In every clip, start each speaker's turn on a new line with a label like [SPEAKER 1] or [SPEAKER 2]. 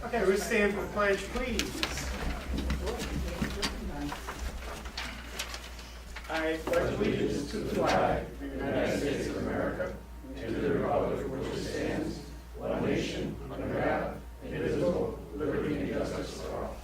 [SPEAKER 1] Okay, we stand for the pledge, please. I pledge allegiance to the flag of the United States of America and to the republic for which it stands, one nation, under God, indivisible, with liberty and justice for all.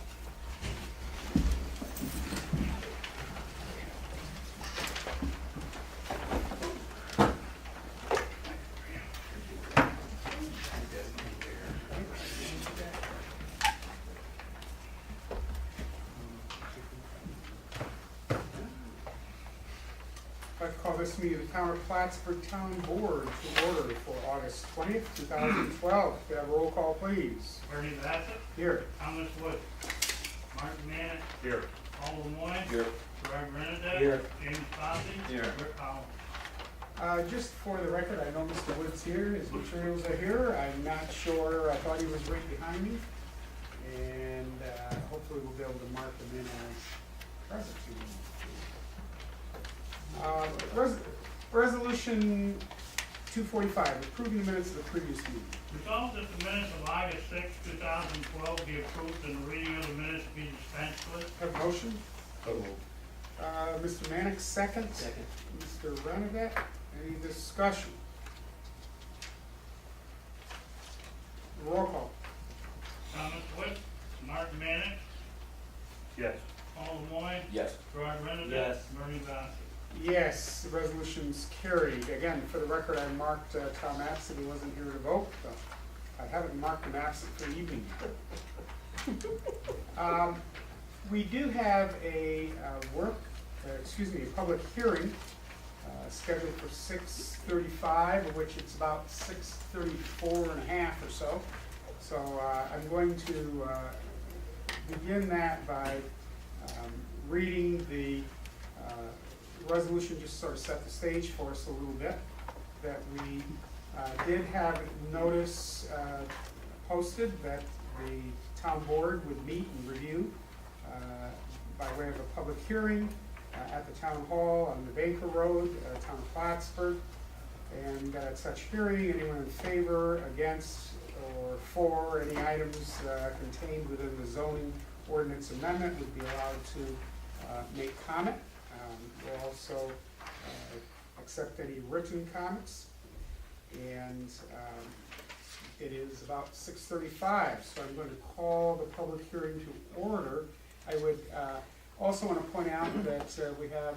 [SPEAKER 1] I'd like to call this meeting of the Town of Plattsburgh Town Board to order for August 20th, 2012. Could I have a roll call, please?
[SPEAKER 2] Bernie Bassett,
[SPEAKER 1] Here.
[SPEAKER 2] Thomas Wood, Mark Manick,
[SPEAKER 3] Here.
[SPEAKER 2] Paul Lemoyne,
[SPEAKER 3] Here.
[SPEAKER 2] Gerard Renadette,
[SPEAKER 3] Here.
[SPEAKER 2] James Fonzie,
[SPEAKER 3] Here.
[SPEAKER 2] Rick Powell.
[SPEAKER 1] Just for the record, I know Mr. Wood's here, his materials are here. I'm not sure, I thought he was right behind me. And hopefully we'll be able to mark him in as present. Resolution 245, approving the minutes of the previous meeting.
[SPEAKER 2] Resolved that the minutes of August 6, 2012 be approved and the reading of the minutes be dispensed with.
[SPEAKER 1] Have a motion?
[SPEAKER 3] So moved.
[SPEAKER 1] Mr. Mannix, second.
[SPEAKER 3] Second.
[SPEAKER 1] Mr. Renadette, any discussion? Roll call.
[SPEAKER 2] Thomas Wood, Mark Manick,
[SPEAKER 3] Yes.
[SPEAKER 2] Paul Lemoyne,
[SPEAKER 3] Yes.
[SPEAKER 2] Gerard Renadette,
[SPEAKER 3] Yes.
[SPEAKER 2] Bernie Bassett.
[SPEAKER 1] Yes, the resolution's carried. Again, for the record, I marked Tom absent, he wasn't here to vote. I haven't marked him absent for the evening. We do have a a public hearing scheduled for 6:35, of which it's about 6:34 and a half or so. So I'm going to begin that by reading the resolution, just sort of set the stage for us a little bit, that we did have notice posted that the town board would meet and review by way of a public hearing at the town hall on the Baker Road, town of Plattsburgh. And at such hearing, anyone in favor, against, or for any items contained within the zoning ordinance amendment would be allowed to make comment. We'll also accept any written comments. And it is about 6:35, so I'm going to call the public hearing to order. I would also want to point out that we have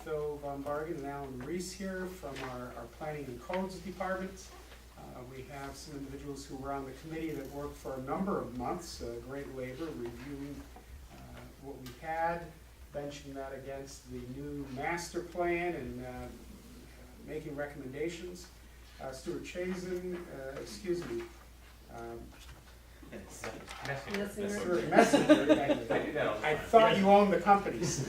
[SPEAKER 1] Phil Von Bargen and Alan Reese here from our Planning and Codes Department. We have some individuals who were on the committee that worked for a number of months, great labor, reviewing what we had, benching that against the new master plan and making recommendations. Stuart Chazen, Stuart Messenger. I thought you owned the companies.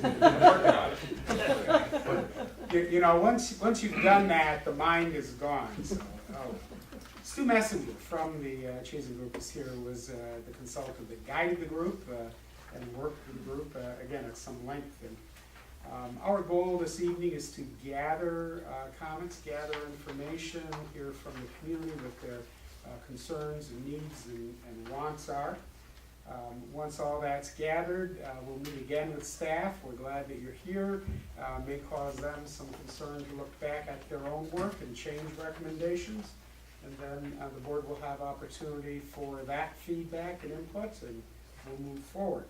[SPEAKER 1] You know, once you've done that, the mind is gone. So, Stu Messenger from the Chazen Group is here, was the consultant that guided the group and worked with the group, again, at some length. And our goal this evening is to gather comments, gather information, hear from the community what their concerns and needs and wants are. Once all that's gathered, we'll meet again with staff. We're glad that you're here. May cause them some concern to look back at their own work and change recommendations. And then the board will have opportunity for that feedback and input, and we'll move forward.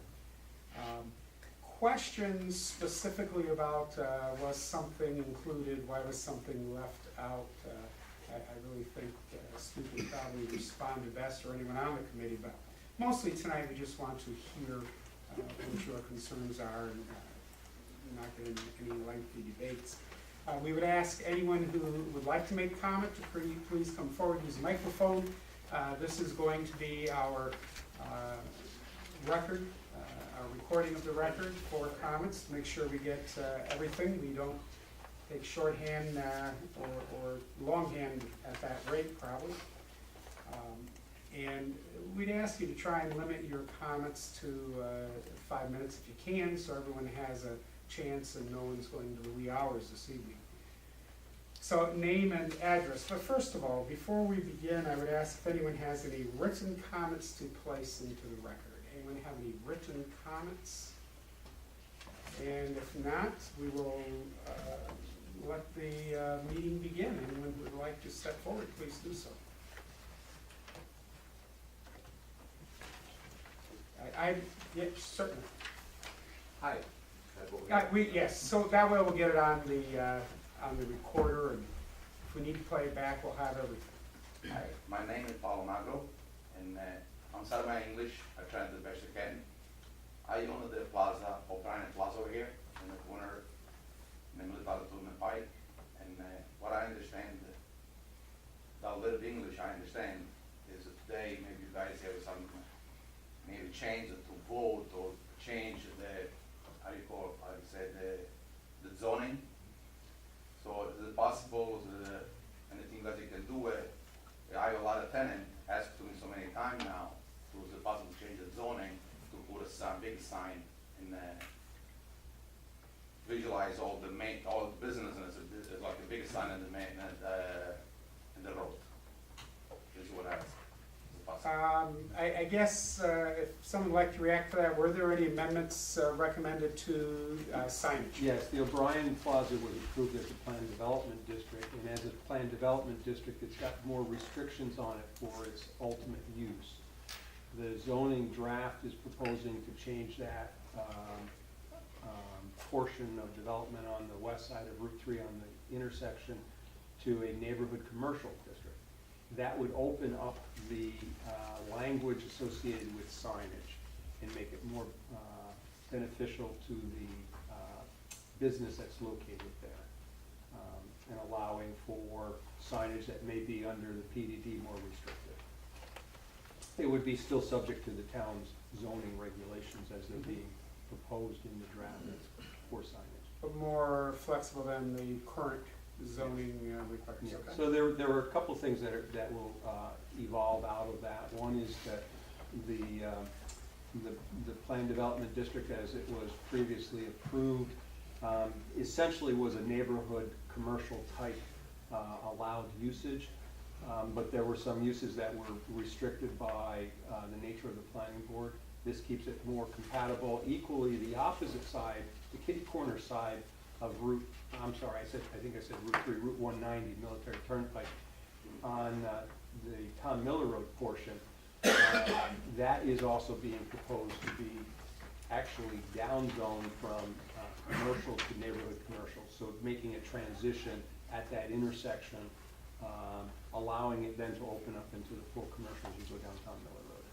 [SPEAKER 1] Questions specifically about was something included, why was something left out? I really think Stu would probably respond to best, or anyone on the committee, but mostly tonight we just want to hear what your concerns are and not get into any lengthy debates. We would ask anyone who would like to make comment to please come forward, use a microphone. This is going to be our record, our recording of the record for comments, to make sure we get everything. We don't take shorthand or longhand at that rate, probably. And we'd ask you to try and limit your comments to 5 minutes if you can, so everyone has a chance and no one's going to the wee hours this evening. So name and address, but first of all, before we begin, I would ask if anyone has any written comments to place into the record. Anyone have any written comments? And if not, we will let the meeting begin. Anyone who would like to step forward, please do so. Yeah, certainly.
[SPEAKER 4] Hi.
[SPEAKER 1] Yes, so that way we'll get it on the recorder, and if we need to play it back, we'll have everything.
[SPEAKER 4] Hi, my name is Paulo Magro, and I'm sorry my English, I tried the best I can. I own the plaza, O'Brien Plaza over here, in the corner, in the middle of the Pike, and what I understand, the little bit English I understand, is that today, maybe you guys have some, maybe change it to vote, or change the, how do you call it, I would say, the zoning. So is it possible, anything that you can do, I have a lot of tenants asked to me so many times now, so is it possible to change the zoning to put a sign, big sign, and visualize all the businesses, it's like the biggest sign in the main, in the road, is what I ask. Is it possible?
[SPEAKER 1] I guess if someone would like to react to that, were there any amendments recommended to signage?
[SPEAKER 5] Yes, the O'Brien Plaza was approved as a planned development district, and as a planned development district, it's got more restrictions on it for its ultimate use. The zoning draft is proposing to change that portion of development on the west side of Route 3 on the intersection to a neighborhood commercial district. That would open up the language associated with signage and make it more beneficial to the business that's located there, and allowing for signage that may be under the PDD more restrictive. It would be still subject to the town's zoning regulations as they're being proposed in the draft for signage.
[SPEAKER 1] But more flexible than the current zoning requirements.
[SPEAKER 5] Yeah,
[SPEAKER 1] Okay.
[SPEAKER 5] so there were a couple things that will evolve out of that. One is that the planned development district, as it was previously approved, essentially was a neighborhood commercial type allowed usage, but there were some uses that were restricted by the nature of the planning board. This keeps it more compatible. Equally, the opposite side, the kitty corner side of I think I said Route 3, Route 190, Military Turnpike, on the Tom Miller Road portion, that is also being proposed to be actually downzoned from commercial to neighborhood commercial, so making a transition at that intersection, allowing it then to open up into the full commercial as you go down Tom Miller Road.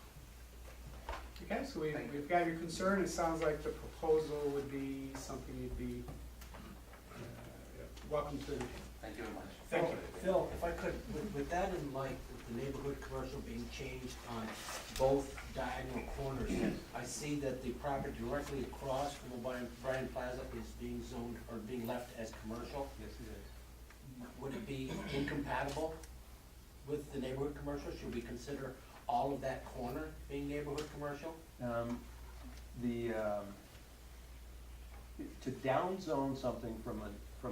[SPEAKER 1] Okay, so we've got your concern. It sounds like the proposal would be something you'd be welcome to.
[SPEAKER 4] Thank you very much.
[SPEAKER 1] Thank you.
[SPEAKER 6] Phil, if I could, with that in mind, with the neighborhood commercial being changed on both diagonal corners, I see that the property directly across from the Bryan Plaza is being zoned or being left as commercial.
[SPEAKER 5] Yes, it is.
[SPEAKER 6] Would it be incompatible with the neighborhood commercial? Should we consider all of that corner being neighborhood commercial?
[SPEAKER 5] To downzone something from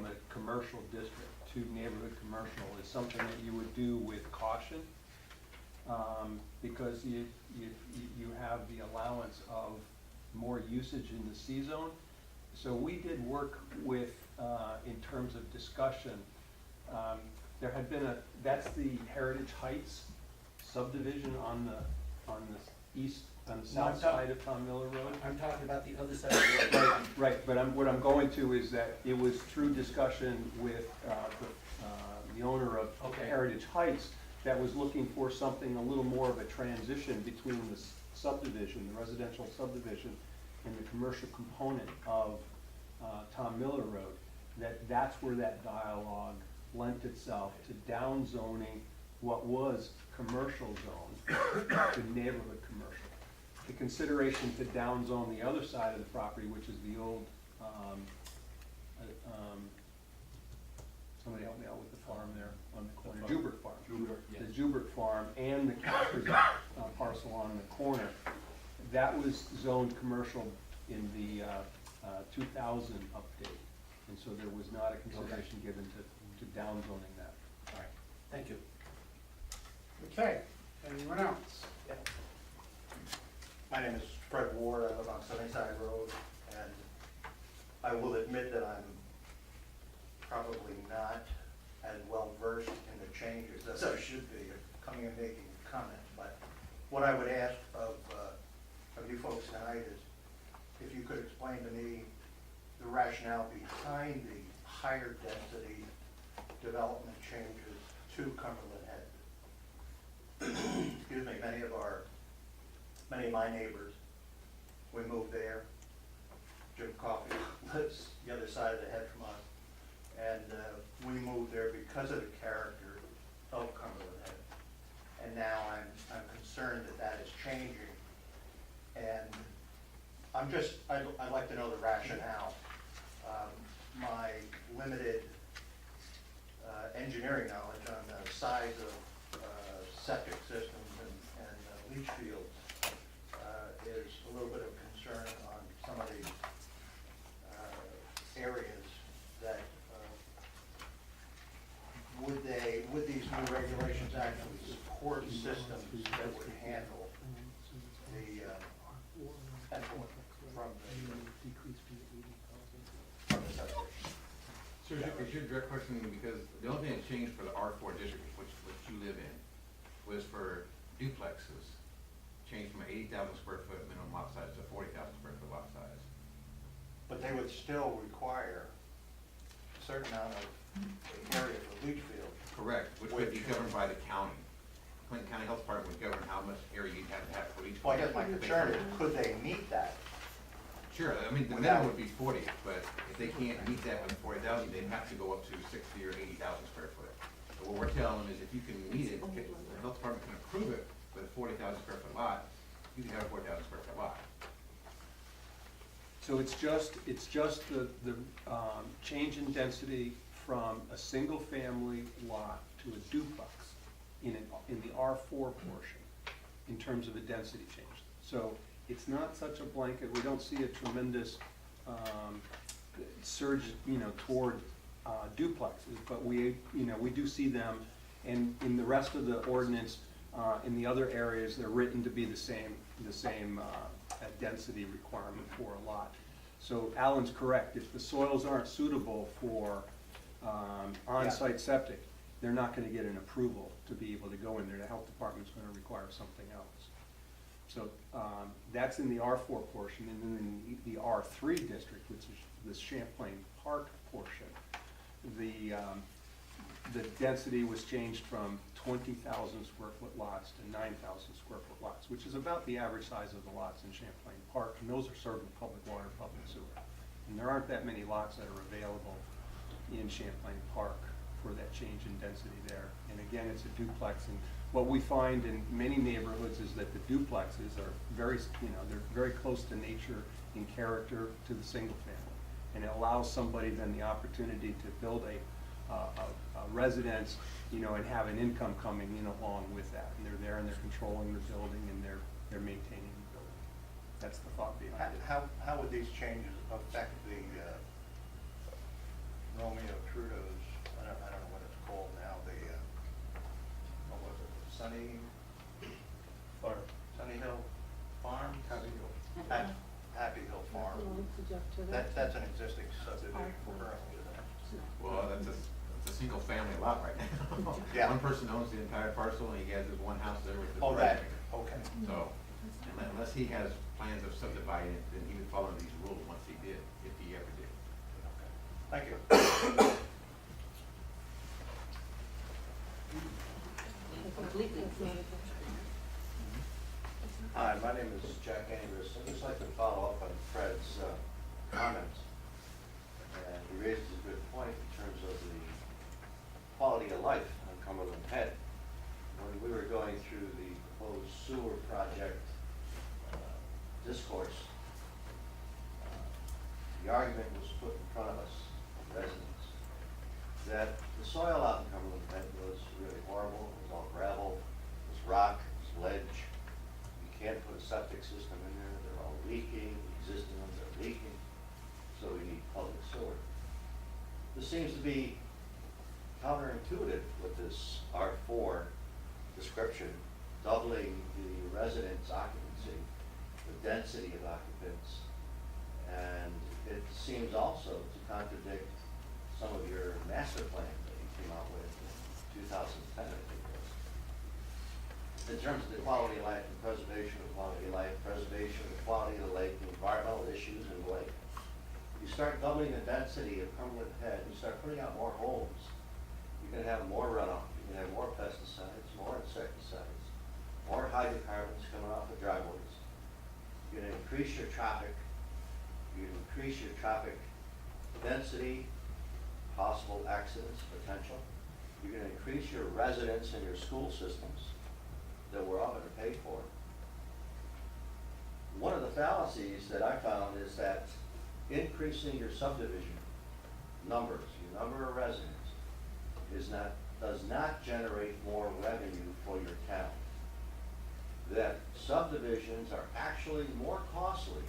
[SPEAKER 5] a commercial district to neighborhood commercial is something that you would do with caution, because you have the allowance of more usage in the C zone. So we did work with, in terms of discussion, there had been that's the Heritage Heights subdivision on the south side of Tom Miller Road.
[SPEAKER 6] I'm talking about the other side of the road.
[SPEAKER 5] Right, but what I'm going to is that it was through discussion with the owner of
[SPEAKER 6] Okay.
[SPEAKER 5] Heritage Heights that was looking for something a little more of a transition between the subdivision, the residential subdivision, and the commercial component of Tom Miller Road. That's where that dialogue lent itself to downzoning what was commercial zone to neighborhood commercial. The consideration to downzone the other side of the property, which is the old, somebody help me out with the farm there on the corner, Jubert Farm. The Jubert Farm and the Casper's parcel on the corner, that was zoned commercial in the 2000 update. And so there was not a consideration given to downzoning that.
[SPEAKER 6] All right, thank you.
[SPEAKER 1] Okay, anyone else?
[SPEAKER 7] My name is Fred Ward, I live on Sunnyside Road, and I will admit that I'm probably not as well versed in the changes as I should be coming and making a comment, but what I would ask of you folks tonight is if you could explain to me the rationale behind the higher density development changes to Cumberland Head. Excuse me, many of my neighbors, we moved there. Jim Coffey lives the other side of the head from us. And we moved there because of the character of Cumberland Head. And now I'm concerned that that is changing. And I'd like to know the rationale. My limited engineering knowledge on the size of septic systems and leach fields is a little bit of concern on some of the areas that would these new regulations actually support systems that would handle the effluent from the septic?
[SPEAKER 8] So it's your direct question, because the only thing that changed for the R4 district, which you live in, was for duplexes, changed from 80,000 square foot minimum lot size to 40,000 square foot lot size.
[SPEAKER 7] But they would still require a certain amount of area for leach field.
[SPEAKER 8] Correct, which would be governed by the county. Clinton County Health Department would govern how much area you'd have to have for each.
[SPEAKER 7] Well, I guess my concern is, could they meet that?
[SPEAKER 8] Sure, I mean, the minimum would be 40, but if they can't meet that with 40,000, they'd have to go up to 60 or 80,000 square foot. So what we're telling them is if you can meet it, the health department can approve it with a 40,000 square foot lot, you can have a 40,000 square foot lot.
[SPEAKER 5] So it's just the change in density from a single-family lot to a duplex in the R4 portion in terms of the density change. So it's not such a blanket, we don't see a tremendous surge, toward duplexes, but we do see them, and in the rest of the ordinance, in the other areas, they're written to be the same density requirement for a lot. So Alan's correct, if the soils aren't suitable for on-site septic, they're not gonna get an approval to be able to go in there. The health department's gonna require something else. So that's in the R4 portion, and then in the R3 district, which is the Champlain Park portion, the density was changed from 20,000 square foot lots to 9,000 square foot lots, which is about the average size of the lots in Champlain Park, and those are served with public water, public sewer. And there aren't that many lots that are available in Champlain Park for that change in density there. And again, it's a duplex, and what we find in many neighborhoods is that the duplexes are they're very close to nature in character to the single family. And it allows somebody then the opportunity to build a residence, and have an income coming in along with that. And they're there and they're controlling the building and they're maintaining the building. That's the thought behind it.
[SPEAKER 7] How would these changes affect the Romeo Trudeau's, I don't know what it's called now, what was it, Sunny Hill Farm? Happy Hill. Happy Hill Farm. That's an existing subdivision currently, isn't it?
[SPEAKER 8] Well, that's a single family lot right now.
[SPEAKER 7] Yeah.
[SPEAKER 8] One person owns the entire parcel, and he has his one house there with the.
[SPEAKER 7] Oh, that, okay.
[SPEAKER 8] So, unless he has plans of subdividing it, then he would follow these rules once he did, if he ever did.
[SPEAKER 7] Thank you.
[SPEAKER 9] Hi, my name is Jack Andrus. I'd just like to follow up on Fred's comments. And he raises a good point in terms of the quality of life on Cumberland Head. When we were going through the proposed sewer project discourse, the argument was put in front of us, residents, that the soil out in Cumberland Head was really horrible. It was all gravel, it was rock, it was ledge. You can't put a septic system in there. They're all leaking. The existing ones are leaking. So we need public sewer. There seems to be counterintuitive with this R4 description, doubling the residence occupancy, the density of occupants. And it seems also to contradict some of your master plan that you came out with in 2010, I think it was. In terms of the quality of life and preservation of quality of life, preservation of the quality of the lake, the environmental issues in the lake. You start doubling the density of Cumberland Head, you start putting out more homes, you're gonna have more runoff, you're gonna have more pesticides, more insecticides, more hydrocarbons coming off the driveways. You're gonna increase your traffic, density, possible accidents, potential. You're gonna increase your residents and your school systems that we're all gonna pay for. One of the fallacies that I found is that increasing your subdivision numbers, your number of residents, does not generate more revenue for your town. That subdivisions are actually more costly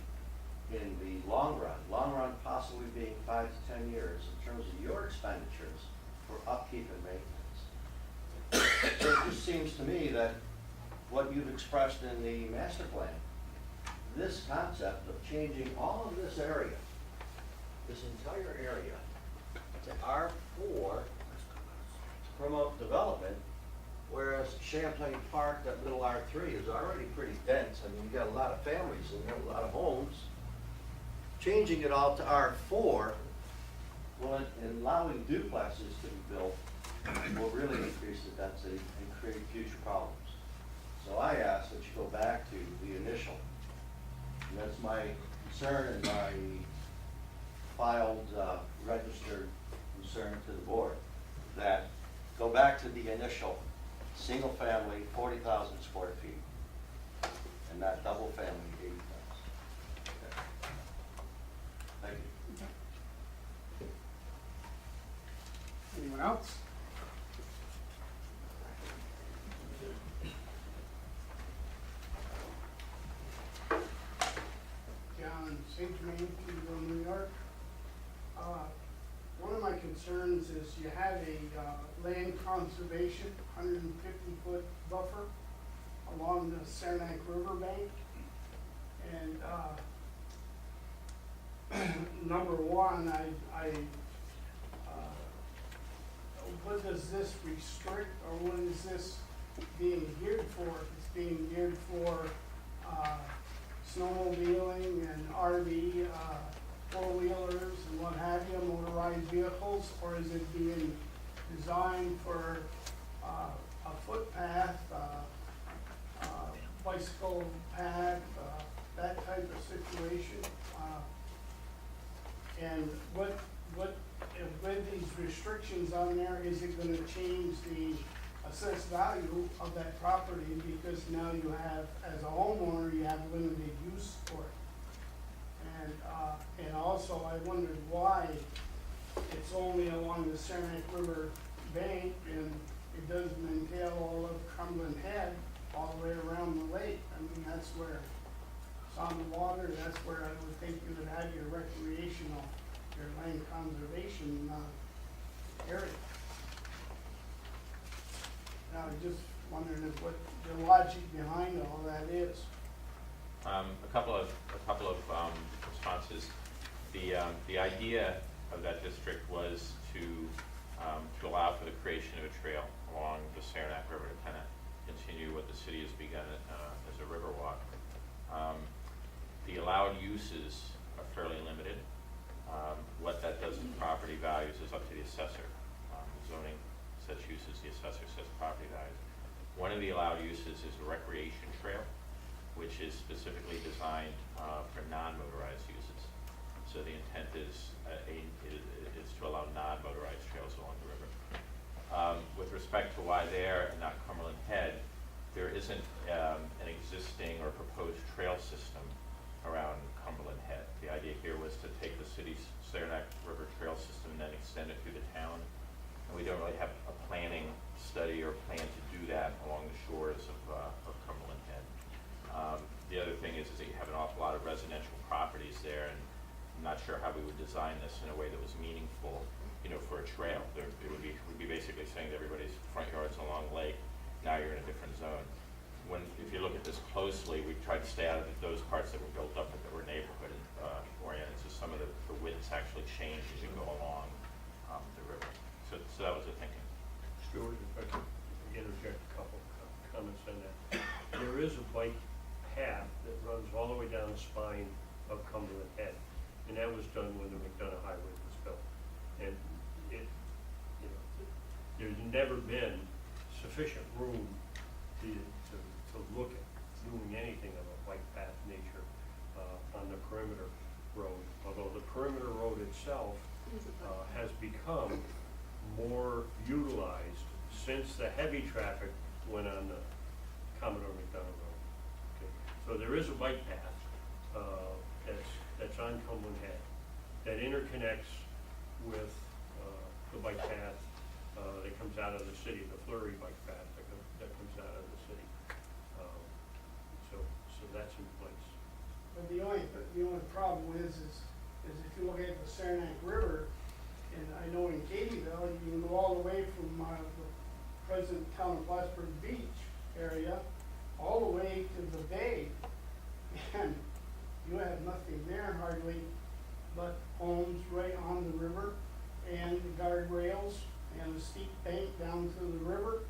[SPEAKER 9] in the long run possibly being 5 to 10 years in terms of your expenditures for upkeep and maintenance. So it just seems to me that what you've expressed in the master plan, this concept of changing all of this area, this entire area, to R4 to promote development, whereas Champlain Park, that little R3, is already pretty dense. I mean, you got a lot of families and you got a lot of homes. Changing it all to R4, well, and allowing duplexes to be built will really increase the density and create future problems. So I ask that you go back to the initial. And that's my concern and my filed, registered concern to the board, that go back to the initial single family, 40,000 square feet, and not double family, 80,000. Okay. Thank you.
[SPEAKER 1] Anyone else? John St. Germain, Peterborough, New York. One of my concerns is you have a land conservation 150-foot buffer along the Saranac River bank. And number one, what does this restrict, or what is this being geared for? It's being geared for snowmobiling and RV, four-wheelers and what have you, motorized vehicles, or is it being designed for a footpath, bicycle path, that type of situation? And what with these restrictions on there, is it gonna change the assessed value of that property? Because now you have, as a homeowner, you have limited use for it. And also I wondered why it's only along the Saranac River bank and it doesn't entail all of Cumberland Head all the way around the lake. I mean, that's where it's on the water, that's where I would think you would have your recreational, your land conservation area. Now, I'm just wondering if what the logic behind all that is.
[SPEAKER 10] A couple of responses. The idea of that district was to allow for the creation of a trail along the Saranac River to kind of continue what the city has begun as a river walk. The allowed uses are fairly limited. What that does to property values is up to the assessor. Zoning sets uses, the assessor sets property values. One of the allowed uses is a recreation trail, which is specifically designed for non-motorized uses. So the intent is to allow non-motorized trails along the river. With respect to why there and not Cumberland Head, there isn't an existing or proposed trail system around Cumberland Head. The idea here was to take the city's Saranac River trail system and then extend it through the town. And we don't really have a planning study or plan to do that along the shores of Cumberland Head. The other thing is that you have an awful lot of residential properties there, and I'm not sure how we would design this in a way that was meaningful, for a trail. It would be basically saying to everybody's front yards along the lake, now you're in a different zone. If you look at this closely, we tried to stay out of those parts that were built up that were neighborhood oriented, so some of the widths actually change as you go along the river. So that was the thinking.
[SPEAKER 3] Stuart, if I could interject a couple comments on that. There is a bike path that runs all the way down the spine of Cumberland Head, and that was done when the McDonough Highway was built. And there's never been sufficient room to look at doing anything of a bike path nature on the perimeter road, although the perimeter road itself has become more utilized since the heavy traffic went on the Commodore McDonough Road. Okay. So there is a bike path that's on Cumberland Head that interconnects with the bike path that comes out of the city, the Fleury bike path that comes out of the city. So that's in place.
[SPEAKER 1] But the only problem is if you look at the Saranac River, and I know in Katyville, you can go all the way from the present town of Plattsburgh Beach area, all the way to the bay, and you have nothing there hardly but homes right on the river, and the guardrails, and a steep bank down to the river.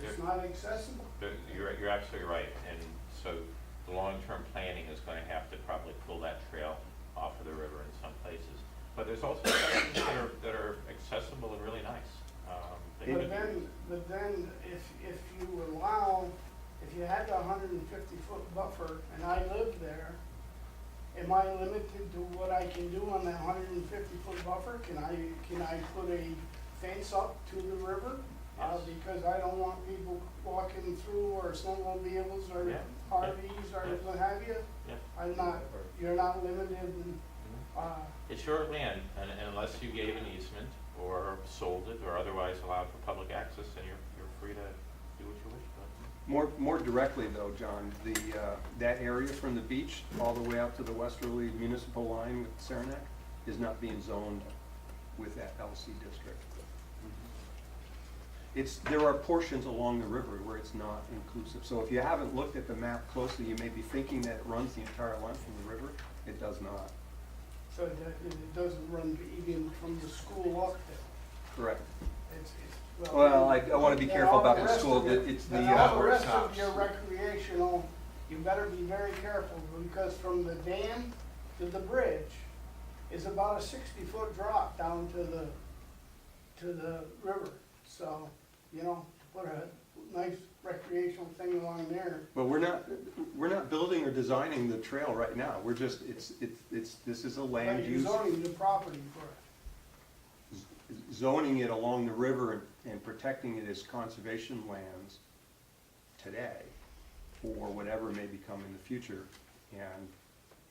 [SPEAKER 1] It's not accessible.
[SPEAKER 10] You're absolutely right, and so the long-term planning is going to have to probably pull that trail off of the river in some places. But there's also sections that are accessible and really nice.
[SPEAKER 1] But then if you had the 150-foot buffer and I lived there, am I limited to what I can do on that 150-foot buffer? Can I put a fence up to the river?
[SPEAKER 10] Yes.
[SPEAKER 1] Because I don't want people walking through, or snowmobiles, or
[SPEAKER 10] Yeah.
[SPEAKER 1] RVs, or
[SPEAKER 10] Yeah.
[SPEAKER 1] what have you.
[SPEAKER 10] Yeah.
[SPEAKER 1] You're not limited in,
[SPEAKER 10] It's your land, and unless you gave an easement or sold it or otherwise allowed for public access, then you're free to do what you wish.
[SPEAKER 5] More directly though, John, that area from the beach all the way out to the westerly municipal line with Saranac is not being zoned with that LC district. There are portions along the river where it's not inclusive. So if you haven't looked at the map closely, you may be thinking that it runs the entire length of the river. It does not.
[SPEAKER 1] so that it doesn't run even from the school up there.
[SPEAKER 5] Correct.
[SPEAKER 1] Well,
[SPEAKER 5] I want to be careful about the school. It's
[SPEAKER 1] And
[SPEAKER 5] the,
[SPEAKER 1] all the
[SPEAKER 8] where it
[SPEAKER 1] rest of
[SPEAKER 8] stops.
[SPEAKER 1] your recreational, you better be very careful, because from the dam to the bridge is about a 60-foot drop down to the river. So, put a nice recreational thing along there.
[SPEAKER 5] but we're not building or designing the trail right now. We're just, this is a land
[SPEAKER 1] But you're
[SPEAKER 5] use.
[SPEAKER 1] zoning the property for it.
[SPEAKER 5] Zoning it along the river and protecting it as conservation lands today for whatever may become in the future. And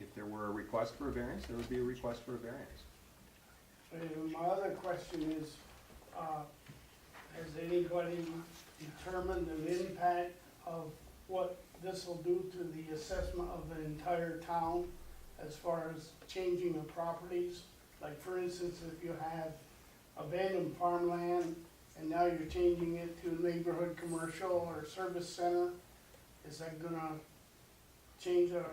[SPEAKER 5] if there were a request for a variance, there would be a request for a variance.
[SPEAKER 1] And my other question is, has anybody determined the impact of what this will do to the assessment of the entire town as far as changing of properties? Like, for instance, if you have abandoned farmland and now you're changing it to neighborhood commercial or service center, is that gonna change a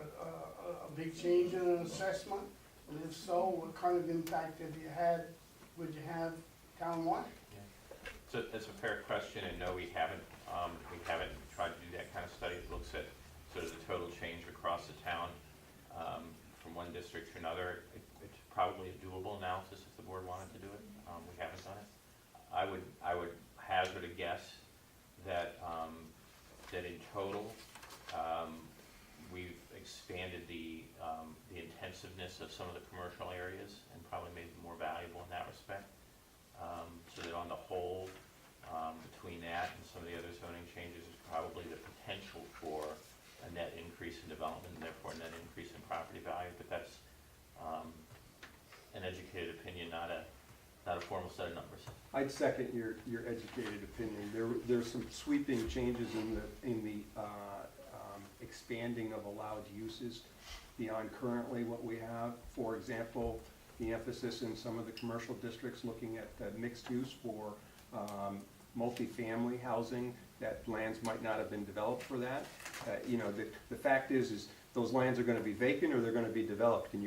[SPEAKER 1] big change in an assessment? And if so, what kind of impact would you have townwide?
[SPEAKER 10] So that's a fair question, and no, we haven't tried to do that kind of study. It looks at sort of the total change across the town from one district to another. It's probably a doable analysis if the board wanted to do it. We haven't done it. I would hazard a guess that in total we've expanded the intensiveness of some of the commercial areas and probably made them more valuable in that respect. So that on the whole, between that and some of the other zoning changes, is probably the potential for a net increase in development and therefore a net increase in property value. But that's an educated opinion, not a formal set of numbers.
[SPEAKER 5] I'd second your educated opinion. There's some sweeping changes in the expanding of allowed uses beyond currently what we have. For example, the emphasis in some of the commercial districts, looking at mixed use for multifamily housing, that lands might not have been developed for that. You know, the fact is those lands are gonna be vacant or they're gonna be developed. Can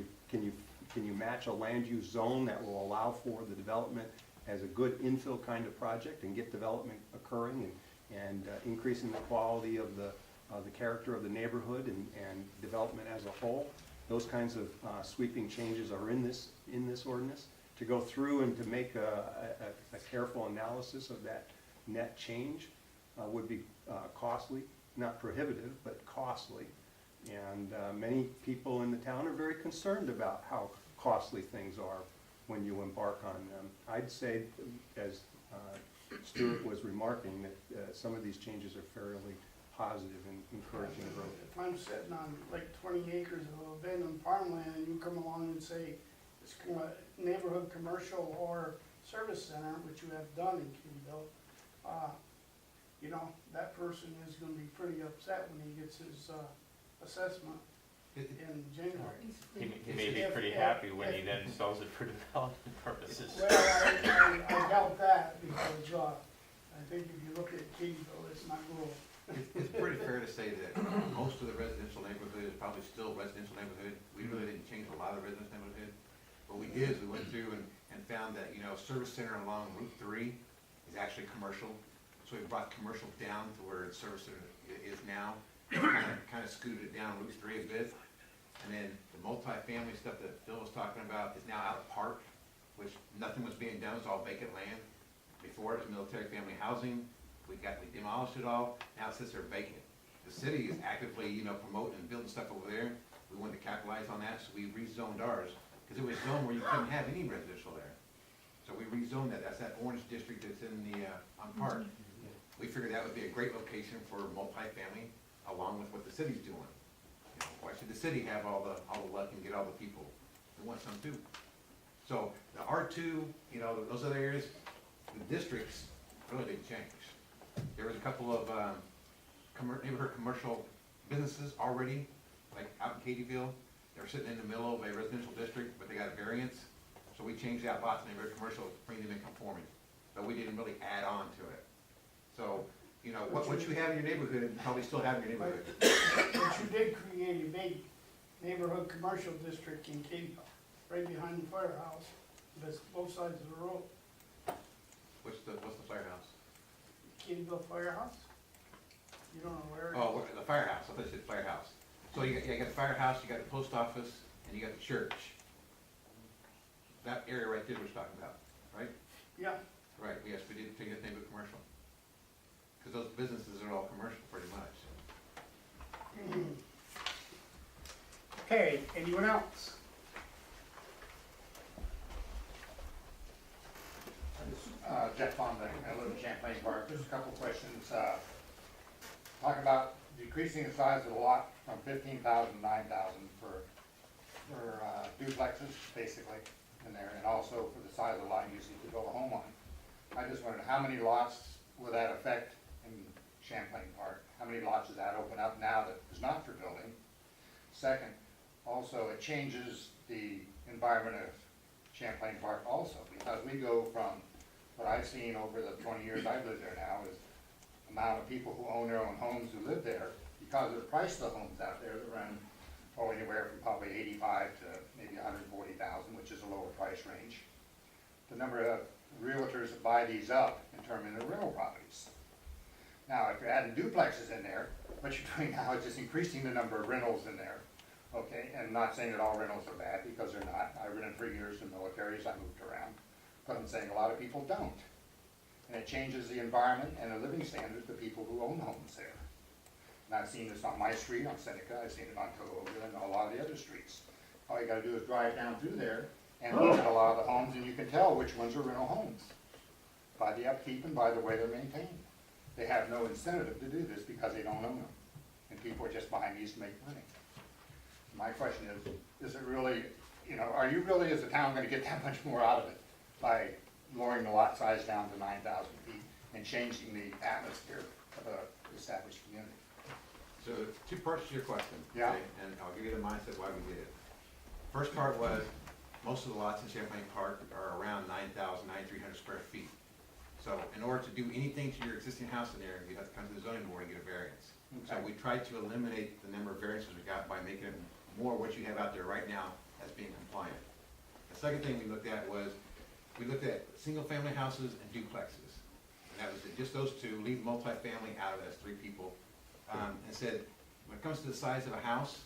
[SPEAKER 5] you match a land use zone that will allow for the development as a good infill kind of project and get development occurring and increasing the quality of the character of the neighborhood and development as a whole? Those kinds of sweeping changes are in this ordinance. To go through and to make a careful analysis of that net change would be costly, not prohibitive, but costly. And many people in the town are very concerned about how costly things are when you embark on them. I'd say, as Stuart was remarking, that some of these changes are fairly positive and encouraging growth.
[SPEAKER 11] If I'm sitting on like 20 acres of abandoned farmland and you come along and say it's a neighborhood commercial or service center, which you have done in Keyville, you know, that person is gonna be pretty upset when he gets his assessment in January.
[SPEAKER 10] He may be pretty happy when he then sells it for development purposes.
[SPEAKER 11] Well, I doubt that because I think if you look at Keyville, it's not rural.
[SPEAKER 8] It's pretty fair to say that most of the residential neighborhood is probably still residential neighborhood. We really didn't change a lot of the residential neighborhood. What we did is we went through and found that, you know, service center along Route 3 is actually commercial. So we brought commercial down to where its service center is now. Kind of scooted it down Route 3 a bit. And then the multifamily stuff that Phil was talking about is now out of park, which nothing was being done, it was all vacant land. Before it was military family housing. We demolished it all, now it sits there vacant. The city is actively, you know, promoting and building stuff over there. We wanted to capitalize on that, so we rezoned ours, because it was zoned where you couldn't have any residential there. So we rezoned that, that's that orange district that's in the, on Park. We figured that would be a great location for multifamily, along with what the city's doing. You know, why should the city have all the luck and get all the people? We want some too. So the R2, you know, those other areas, the districts really didn't change. There was a couple of neighborhood commercial businesses already, like out in Katyville. They're sitting in the middle of a residential district, but they got a variance. So we changed out lots of neighborhood commercial, bring them in conforming. But we didn't really add on to it. So, you know, what you have in your neighborhood, you probably still have in your neighborhood.
[SPEAKER 11] But you did create a big neighborhood commercial district in Keyville, right behind the firehouse, that's both sides of the road.
[SPEAKER 8] What's the firehouse?
[SPEAKER 11] Keyville Firehouse? You don't know where it is?
[SPEAKER 8] Oh, the firehouse, I thought you said firehouse. So you got the firehouse, you got the post office, and you got the church. That area right there we're talking about, right?
[SPEAKER 11] Yeah,
[SPEAKER 8] Right, yes, we did take that neighborhood commercial. Because those businesses are all commercial pretty much.
[SPEAKER 1] Okay, anyone else?
[SPEAKER 12] Jeff Fonda, I live in Champlain Park. Just a couple questions. Talk about decreasing the size of the lot from 15,000 to 9,000 for duplexes, basically, in there, and also for the size of the lot you used to build a home on. I just wondered, how many lots will that affect in Champlain Park? How many lots does that open up now that is not for building? Second, also, it changes the environment of Champlain Park also, because we go from what I've seen over the 20 years I've lived there now is the amount of people who own their own homes who live there, because of the price of the homes out there that run anywhere from probably 85 to maybe 140,000, which is a lower price range. The number of realtors that buy these up and turn them into rental properties. Now, if you're adding duplexes in there, what you're doing now is just increasing the number of rentals in there. Okay, and I'm not saying that all rentals are bad, because they're not. I rented for years in militaries, I moved around. But I'm saying a lot of people don't. And it changes the environment and the living standards of people who own homes there. And I've seen this on my street, on Seneca, I've seen it on Tohoga and a lot of the other streets. All you gotta do is drive down through there and look at a lot of the homes, and you can tell which ones are rental homes by the upkeep and by the way they're maintained. They have no incentive to do this because they don't own them. And people are just buying these to make money. My question is it really, you know, are you really as a town gonna get that much more out of it by lowering the lot size down to 9,000 feet and changing the atmosphere of an established community?
[SPEAKER 8] So 2 parts to your question.
[SPEAKER 12] Yeah.
[SPEAKER 8] Okay, and I'll give you the mindset why we did it. First part was, most of the lots in Champlain Park are around 9,300 square feet. So in order to do anything to your existing house in there, you have to come to the zoning board and get a variance. So
[SPEAKER 12] Okay.
[SPEAKER 8] we tried to eliminate the number of variances we got by making it more what you have out there right now as being compliant. The second thing we looked at was, we looked at single-family houses and duplexes. And that was just those two, leave multifamily out of it as 3 people. And said, when it comes to the size of a house,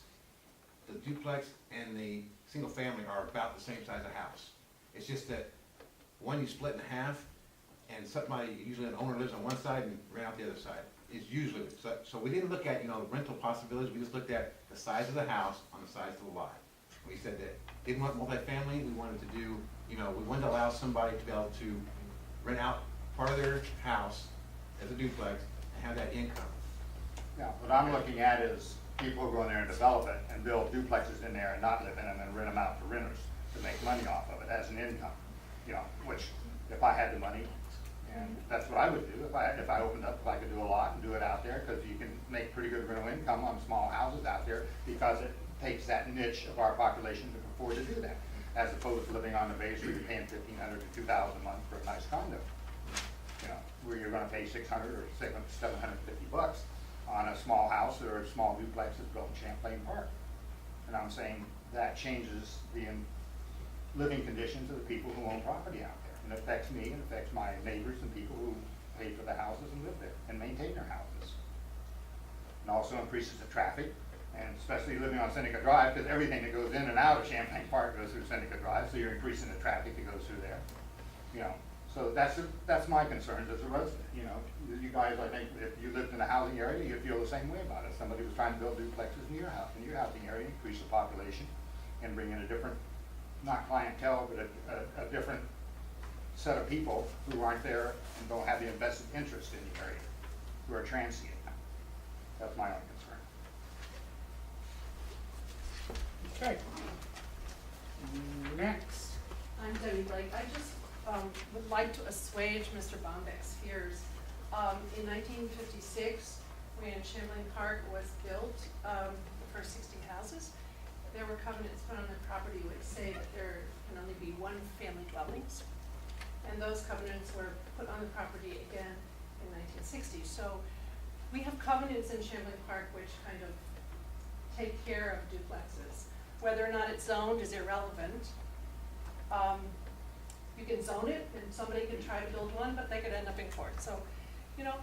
[SPEAKER 8] the duplex and the single-family are about the same size of house. It's just that one you split in half, and somebody, usually an owner lives on one side and rent out the other side. Is usually, so we didn't look at, rental possibilities, we just looked at the size of the house on the size of the lot. We said that, didn't want multifamily, we wanted to do, we wanted to allow somebody to be able to rent out part of their house as a duplex and have that income.
[SPEAKER 12] Yeah, what I'm looking at is people who go in there and develop it and build duplexes in there and not live in them and rent them out to renters to make money off of it as an income. Which, if I had the money, and that's what I would do, if I opened up, if I could do a lot and do it out there, because you can make pretty good rental income on small houses out there, because it takes that niche of our population to afford to do that, as opposed to living on the base where you're paying $1,500 to $2,000 a month for a nice condo. Where you're gonna pay $600 or $750 on a small house or a small duplex that's built in Champlain Park. And I'm saying that changes the living conditions of the people who own property out there. And it affects me, and affects my neighbors and people who pay for the houses and live there and maintain their houses. And also increases the traffic, and especially living on Seneca Drive, because everything that goes in and out of Champlain Park goes through Seneca Drive, so you're increasing the traffic that goes through there. So that's my concerns as a resident. You guys, I think, if you lived in a housing area, you'd feel the same way about it. Somebody was trying to build duplexes in your housing area, increase the population, and bring in a different, not clientele, but a different set of people who aren't there and don't have the invested interest in the area, who are transient. That's my own concern.
[SPEAKER 1] Okay. Next.
[SPEAKER 13] I'm Debbie Blake. I just would like to assuage Mr. Bombeck's fears. In 1956, when Champlain Park was built, the first 60 houses, there were covenants put on the property which say that there can only be 1 family dwellings. And those covenants were put on the property again in 1960. So we have covenants in Champlain Park which kind of take care of duplexes. Whether or not it's zoned is irrelevant. You can zone it, and somebody can try to build one, but they could end up in court. So,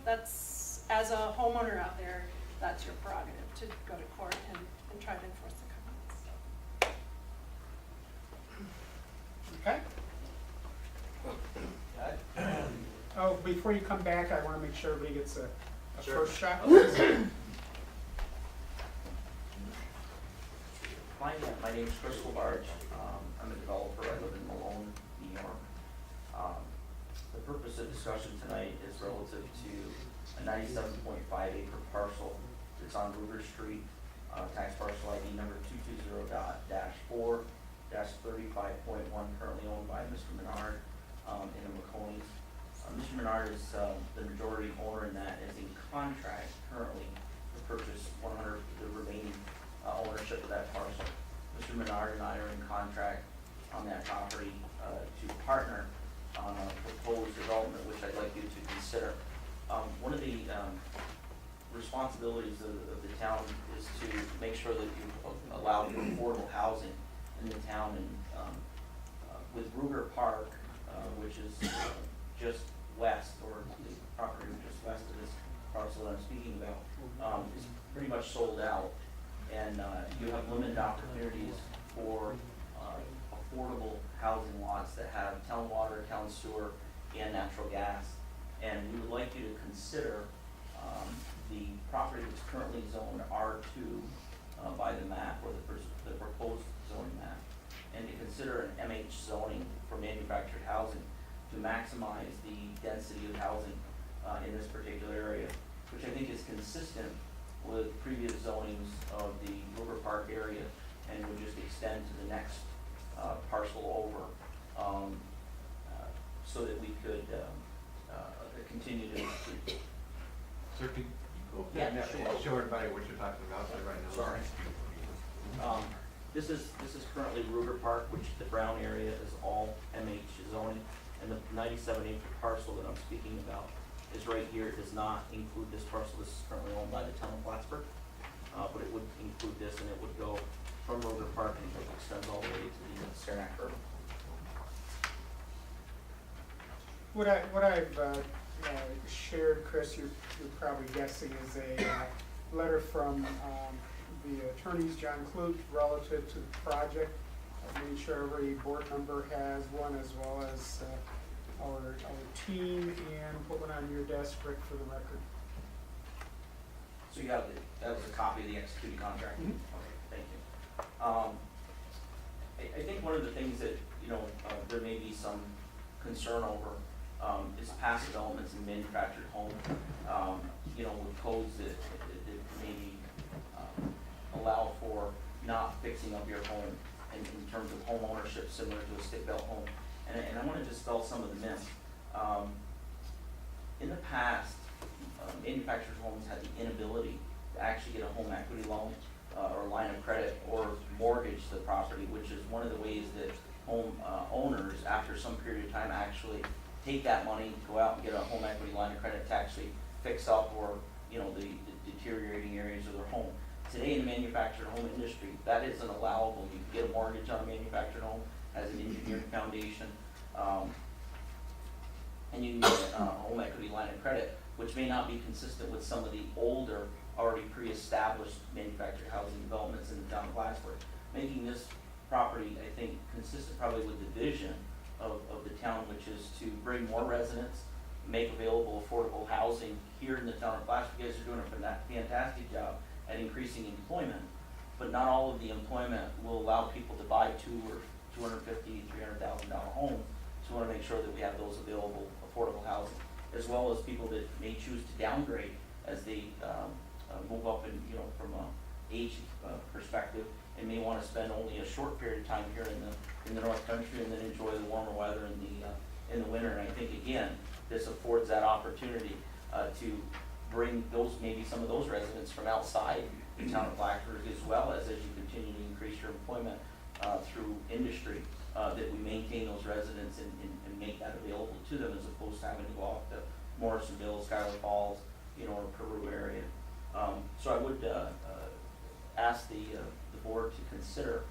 [SPEAKER 13] that's, as a homeowner out there, that's your prerogative to go to court and try to enforce the covenants.
[SPEAKER 1] Okay. Oh, before you come back, I want to make sure everybody gets a
[SPEAKER 14] Sure.
[SPEAKER 1] first shot.
[SPEAKER 14] My name's Chris Labarge. I'm a developer. I live in Malone, New York. The purpose of discussion tonight is relative to a 97.5 acre parcel that's on Ruger Street, tax parcel ID number 220-4-35.1, currently owned by Mr. Menard and the McConies. Mr. Menard is the majority owner in that, is in contract currently to purchase the remaining ownership of that parcel. Mr. Menard and I are in contract on that property to partner on a proposed development, which I'd like you to consider. One of the responsibilities of the town is to make sure that you allow for affordable housing in the town. And with Ruger Park, which is just west, or the property just west of this parcel that I'm speaking about, is pretty much sold out. And you have limited opportunities for affordable housing lots that have town water, town sewer, and natural gas. And we would like you to consider the property that's currently zoned R2 by the map, or the proposed zoning map, and to consider an MH zoning for manufactured housing to maximize the density of housing in this particular area, which I think is consistent with previous zonings of the Ruger Park area, and would just extend to the next parcel over, so that we could continue to.
[SPEAKER 8] Sir, could you go
[SPEAKER 14] Yeah,
[SPEAKER 8] back
[SPEAKER 14] sure.
[SPEAKER 8] and show everybody what you're talking about right now?
[SPEAKER 14] Sorry. This is currently Ruger Park, which the brown area is all MH zoning, and the 97-acre parcel that I'm speaking about is right here. It does not include this parcel. This is currently owned by the town of Plattsburgh, but it would include this, and it would go from Ruger Park and it extends all the way to the Saranac River.
[SPEAKER 1] What I've shared, Chris, you're probably guessing, is a letter from the attorneys, John Clute, relative to the project. Making sure every board member has one, as well as our team, and put one on your desk, Rick, for the record.
[SPEAKER 14] So you have that was a copy of the executed contract?
[SPEAKER 1] Mhm.
[SPEAKER 14] Okay, thank you. I think one of the things that, there may be some concern over is past developments in manufactured home, with codes that maybe allow for not fixing up your home in terms of home ownership, similar to a stick-built home. And I want to dispel some of the myths. In the past, manufactured homes had the inability to actually get a home equity loan or line of credit or mortgage the property, which is one of the ways that home owners, after some period of time, actually take that money, go out and get a home equity line of credit to actually fix up or, the deteriorating areas of their home. Today in the manufactured home industry, that isn't allowable. You can get a mortgage on a manufactured home as an engineered foundation, and you can get a home equity line of credit, which may not be consistent with some of the older, already pre-established manufactured housing developments in the town of Plattsburgh, making this property, I think, consistent probably with the vision of the town, which is to bring more residents, make available affordable housing here in the town of Plattsburgh. You guys are doing a fantastic job at increasing employment, but not all of the employment will allow people to buy $250,000, $300,000 homes. So we want to make sure that we have those available affordable housing, as well as people that may choose to downgrade as they move up in, from a age perspective, and may want to spend only a short period of time here in the North Country and then enjoy the warmer weather in the winter. And I think, again, this affords that opportunity to bring maybe some of those residents from outside the town of Plattsburgh, as well as you continue to increase your employment through industry, that we maintain those residents and make that available to them, as opposed to having to go off to Morrisonville, Schuyler Falls, or Peru area. So I would ask the board to consider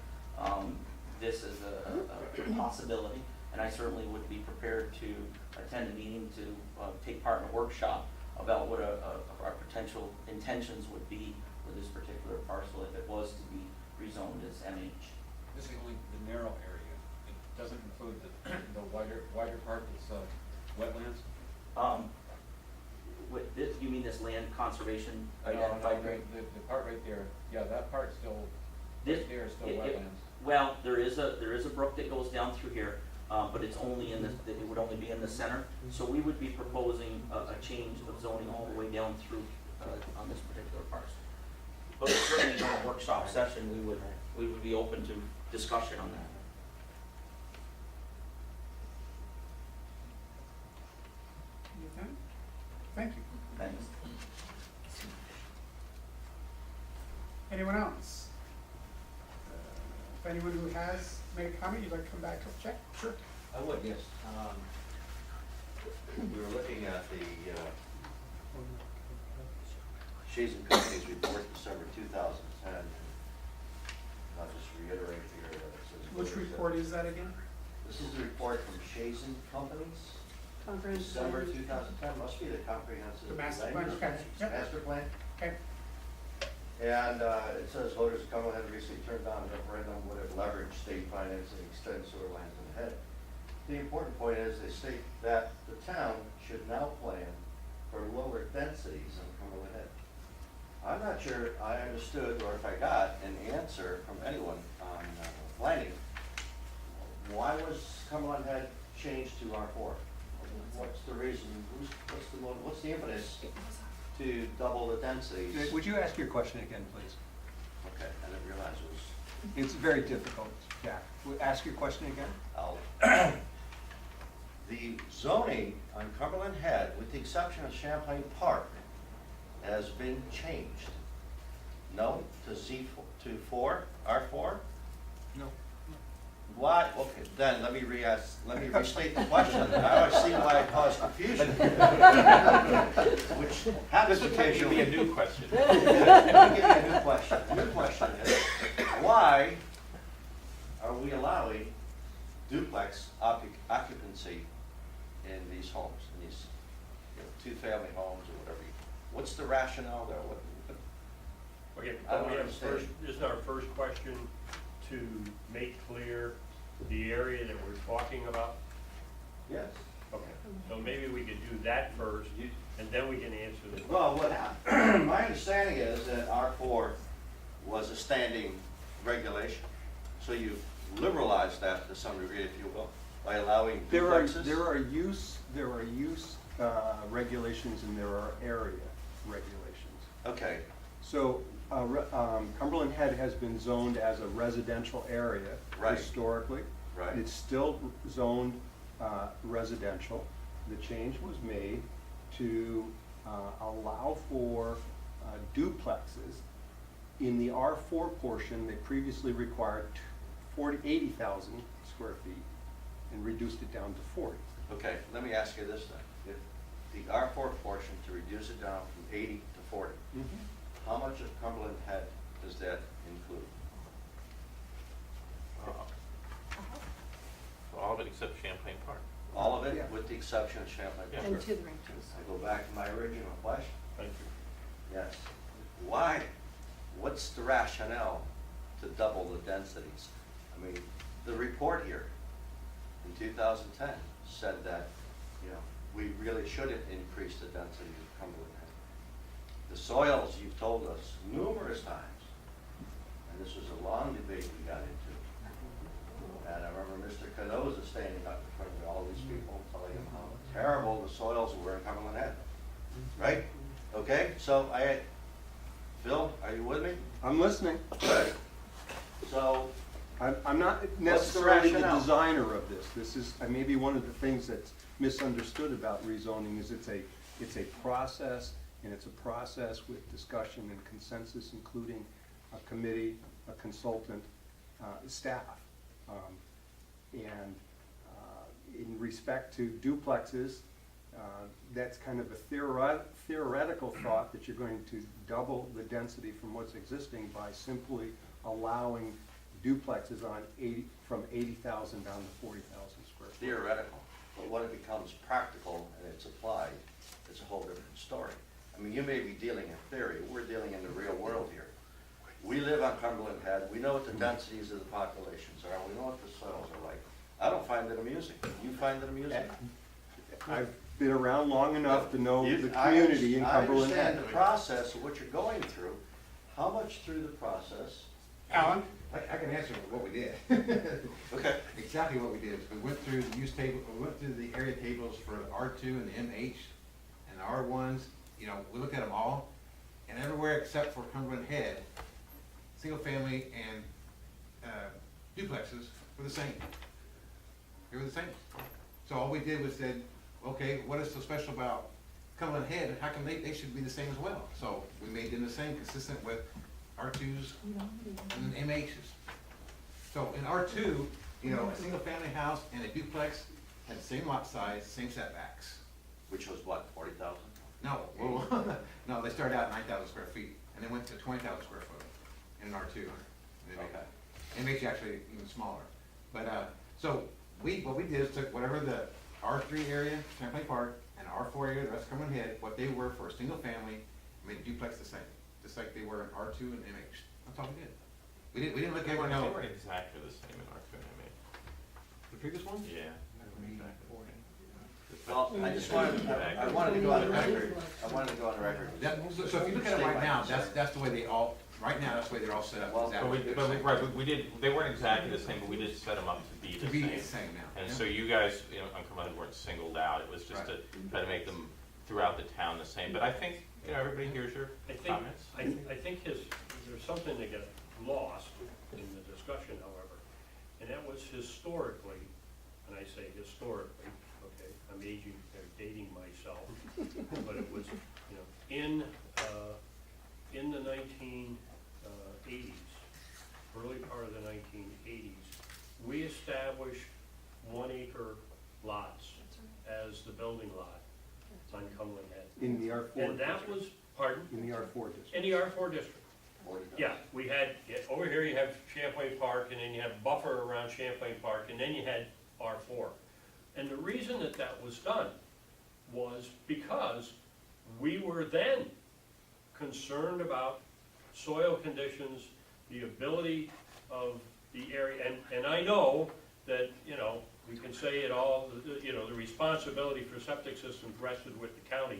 [SPEAKER 14] this as a possibility, and I certainly would be prepared to attend a meeting to take part in a workshop about what our potential intentions would be for this particular parcel if it was to be rezoned as MH.
[SPEAKER 8] This is only the narrow area. It doesn't include the wider part that's wetlands?
[SPEAKER 14] With this, you mean this land conservation
[SPEAKER 8] No,
[SPEAKER 14] identified?
[SPEAKER 8] the part right there, yeah, that part's still,
[SPEAKER 14] This-
[SPEAKER 8] right there is still
[SPEAKER 14] it-
[SPEAKER 8] wetlands.
[SPEAKER 14] Well, there is a brook that goes down through here, but it's only it would only be in the center. So we would be proposing a change of zoning all the way down through on this particular parcel. But certainly in a workshop session, we would be open to discussion on that.
[SPEAKER 1] Okay. Thank you.
[SPEAKER 14] Thanks.
[SPEAKER 1] Anyone else? If anyone who has made a comment, you'd like to come back to check? Sure.
[SPEAKER 9] I would, yes. We were looking at the Shays and Company's report, December 2010. I'll just reiterate here that it says.
[SPEAKER 1] Which report is that again?
[SPEAKER 9] This is the report from Shays and Companies,
[SPEAKER 13] Comprehensive.
[SPEAKER 9] December 2010, must be the comprehensive.
[SPEAKER 1] The master
[SPEAKER 9] land
[SPEAKER 1] plan,
[SPEAKER 9] use
[SPEAKER 1] okay. Yep.
[SPEAKER 9] Master plan.
[SPEAKER 1] Okay.
[SPEAKER 9] And it says voters of Cumberland recently turned down a referendum would have leveraged state financing and extend sewer lines ahead. The important point is they state that the town should now plan for lower densities in Cumberland Head. I'm not sure I understood, or if I got an answer from anyone on planning. Why was Cumberland Head changed to R4? What's the reason? What's the impetus to double the densities?
[SPEAKER 5] Would you ask your question again, please?
[SPEAKER 9] Okay, I didn't realize it was.
[SPEAKER 5] It's very difficult, Jack. Ask your question again?
[SPEAKER 9] The zoning on Cumberland Head, with the exception of Champlain Park, has been changed. No to R4,
[SPEAKER 5] No.
[SPEAKER 9] Why, okay, then let me restate the question. Now I see why it caused confusion. Which happens
[SPEAKER 10] This would give me a
[SPEAKER 9] occasionally.
[SPEAKER 10] new question.
[SPEAKER 9] Let me give you a new question. The new question is, why are we allowing duplex occupancy in these homes, in these, two-family homes or whatever? What's the rationale there?
[SPEAKER 3] Okay,
[SPEAKER 9] I
[SPEAKER 3] but
[SPEAKER 9] don't
[SPEAKER 3] we have
[SPEAKER 9] understand.
[SPEAKER 3] first, isn't our first question to make clear the area that we're talking about?
[SPEAKER 9] Yes.
[SPEAKER 3] Okay, so maybe we could do that first, and then we can answer this.
[SPEAKER 9] Well, my understanding is that R4 was a standing regulation. So you liberalized that to some degree, if you will, by allowing duplexes?
[SPEAKER 5] There are use regulations and there are area regulations.
[SPEAKER 9] Okay,
[SPEAKER 5] So Cumberland Head has been zoned as a residential area
[SPEAKER 9] Right.
[SPEAKER 5] historically.
[SPEAKER 9] right.
[SPEAKER 5] It's still zoned residential. The change was made to allow for duplexes. In the R4 portion, they previously required 80,000 square feet and reduced it down to 40.
[SPEAKER 9] Okay, let me ask you this then. If the R4 portion, to reduce it down from 80 to 40, how much of Cumberland Head does that include?
[SPEAKER 10] All of it except Champlain Park.
[SPEAKER 9] All of it,
[SPEAKER 5] Yeah.
[SPEAKER 9] with the exception of Champlain Park?
[SPEAKER 13] And to the ranges.
[SPEAKER 9] I go back to my original question.
[SPEAKER 3] Thank you.
[SPEAKER 9] Yes. Why? What's the rationale to double the densities? I mean, the report here in 2010 said that, we really shouldn't increase the density of Cumberland Head. The soils, you've told us numerous times, and this was a long debate we got into. And I remember Mr. Canoza standing up in front of all these people telling them how terrible the soils were in Cumberland Head. Right? Okay, so Phil, are you with me?
[SPEAKER 5] I'm listening.
[SPEAKER 9] Good. So,
[SPEAKER 5] I'm not
[SPEAKER 9] What's the
[SPEAKER 5] necessarily the
[SPEAKER 9] rationale?
[SPEAKER 5] designer of this. This is, maybe one of the things that's misunderstood about rezoning is it's a process, and it's a process with discussion and consensus, including a committee, a consultant, staff. In respect to duplexes, that's kind of a theoretical thought that you're going to double the density from what's existing by simply allowing duplexes from 80,000 down to 40,000 square feet.
[SPEAKER 9] theoretical, but when it becomes practical and it's applied, it's a whole different story. I mean, you may be dealing in theory, we're dealing in the real world here. We live on Cumberland Head, we know what the densities of the populations are, we know what the soils are like. I don't find it amusing. You find it amusing?
[SPEAKER 5] I've been around long enough to know the
[SPEAKER 9] I
[SPEAKER 5] community in
[SPEAKER 9] I
[SPEAKER 5] Cumberland
[SPEAKER 9] understand
[SPEAKER 5] Head.
[SPEAKER 9] the process of what you're going through. How much through the process?
[SPEAKER 1] Alan?
[SPEAKER 8] I can answer what we did.
[SPEAKER 9] Okay.
[SPEAKER 8] Exactly what we did, is we went through the use table, we went through the area tables for the R2 and the MH and the R1s, we looked at them all, and everywhere except for Cumberland Head, single family and duplexes were the same. They were the same. So all we did was said, okay, what is so special about Cumberland Head, how come they should be the same as well? So we made them the same, consistent with R2s and MHs. So in R2, a single family house and a duplex had the same lot size, same setbacks.
[SPEAKER 9] Which was what, 40,000?
[SPEAKER 8] No, well, no, they started out at 9,000 square feet and then went to 20,000 square foot in an R2.
[SPEAKER 9] Okay.
[SPEAKER 8] MH actually even smaller. But, so what we did is took whatever the R3 area, Champlain Park, and R4 area, the rest of Cumberland Head, what they were for a single family, made a duplex the same, just like they were in R2 and MH. That's all we did. We didn't look
[SPEAKER 10] They
[SPEAKER 8] at,
[SPEAKER 10] weren't,
[SPEAKER 8] no.
[SPEAKER 10] they weren't exactly the same in R2 and MH.
[SPEAKER 8] The previous one?
[SPEAKER 10] Yeah. they weren't exactly the same.
[SPEAKER 9] Well, I just wanted to go on the record. I wanted to go on the record.
[SPEAKER 8] So if you look at it right now, that's the way they all, right now, that's the way they're all set up.
[SPEAKER 9] Well,
[SPEAKER 8] exactly.
[SPEAKER 10] Right, we did, they weren't exactly the same, but we did set them up to be
[SPEAKER 8] To
[SPEAKER 10] the
[SPEAKER 8] be
[SPEAKER 10] same.
[SPEAKER 8] the same now.
[SPEAKER 10] And
[SPEAKER 8] yeah.
[SPEAKER 10] so you guys, on Cumberland weren't singled out, it was just to
[SPEAKER 8] Right.
[SPEAKER 10] try to make them throughout the town the same. But I think, everybody hears your
[SPEAKER 3] I think,
[SPEAKER 10] comments.
[SPEAKER 3] I think there's something that got lost in the discussion, however, and that was historically, and I say historically, okay, I'm aging, or dating myself, but it was, in the 1980s, early part of the 1980s, we established 1 acre lots as the building lot on Cumberland Head.
[SPEAKER 5] In the R4
[SPEAKER 3] And that
[SPEAKER 5] district.
[SPEAKER 3] was, pardon?
[SPEAKER 5] In the R4 district.
[SPEAKER 3] In the R4 district. Yeah, we had, over here you have Champlain Park, and then you have buffer around Champlain Park, and then you had R4. And the reason that that was done was because we were then concerned about soil conditions, the ability of the area, and I know that, you know, we can say it all, you know, the responsibility for septic systems rested with the county.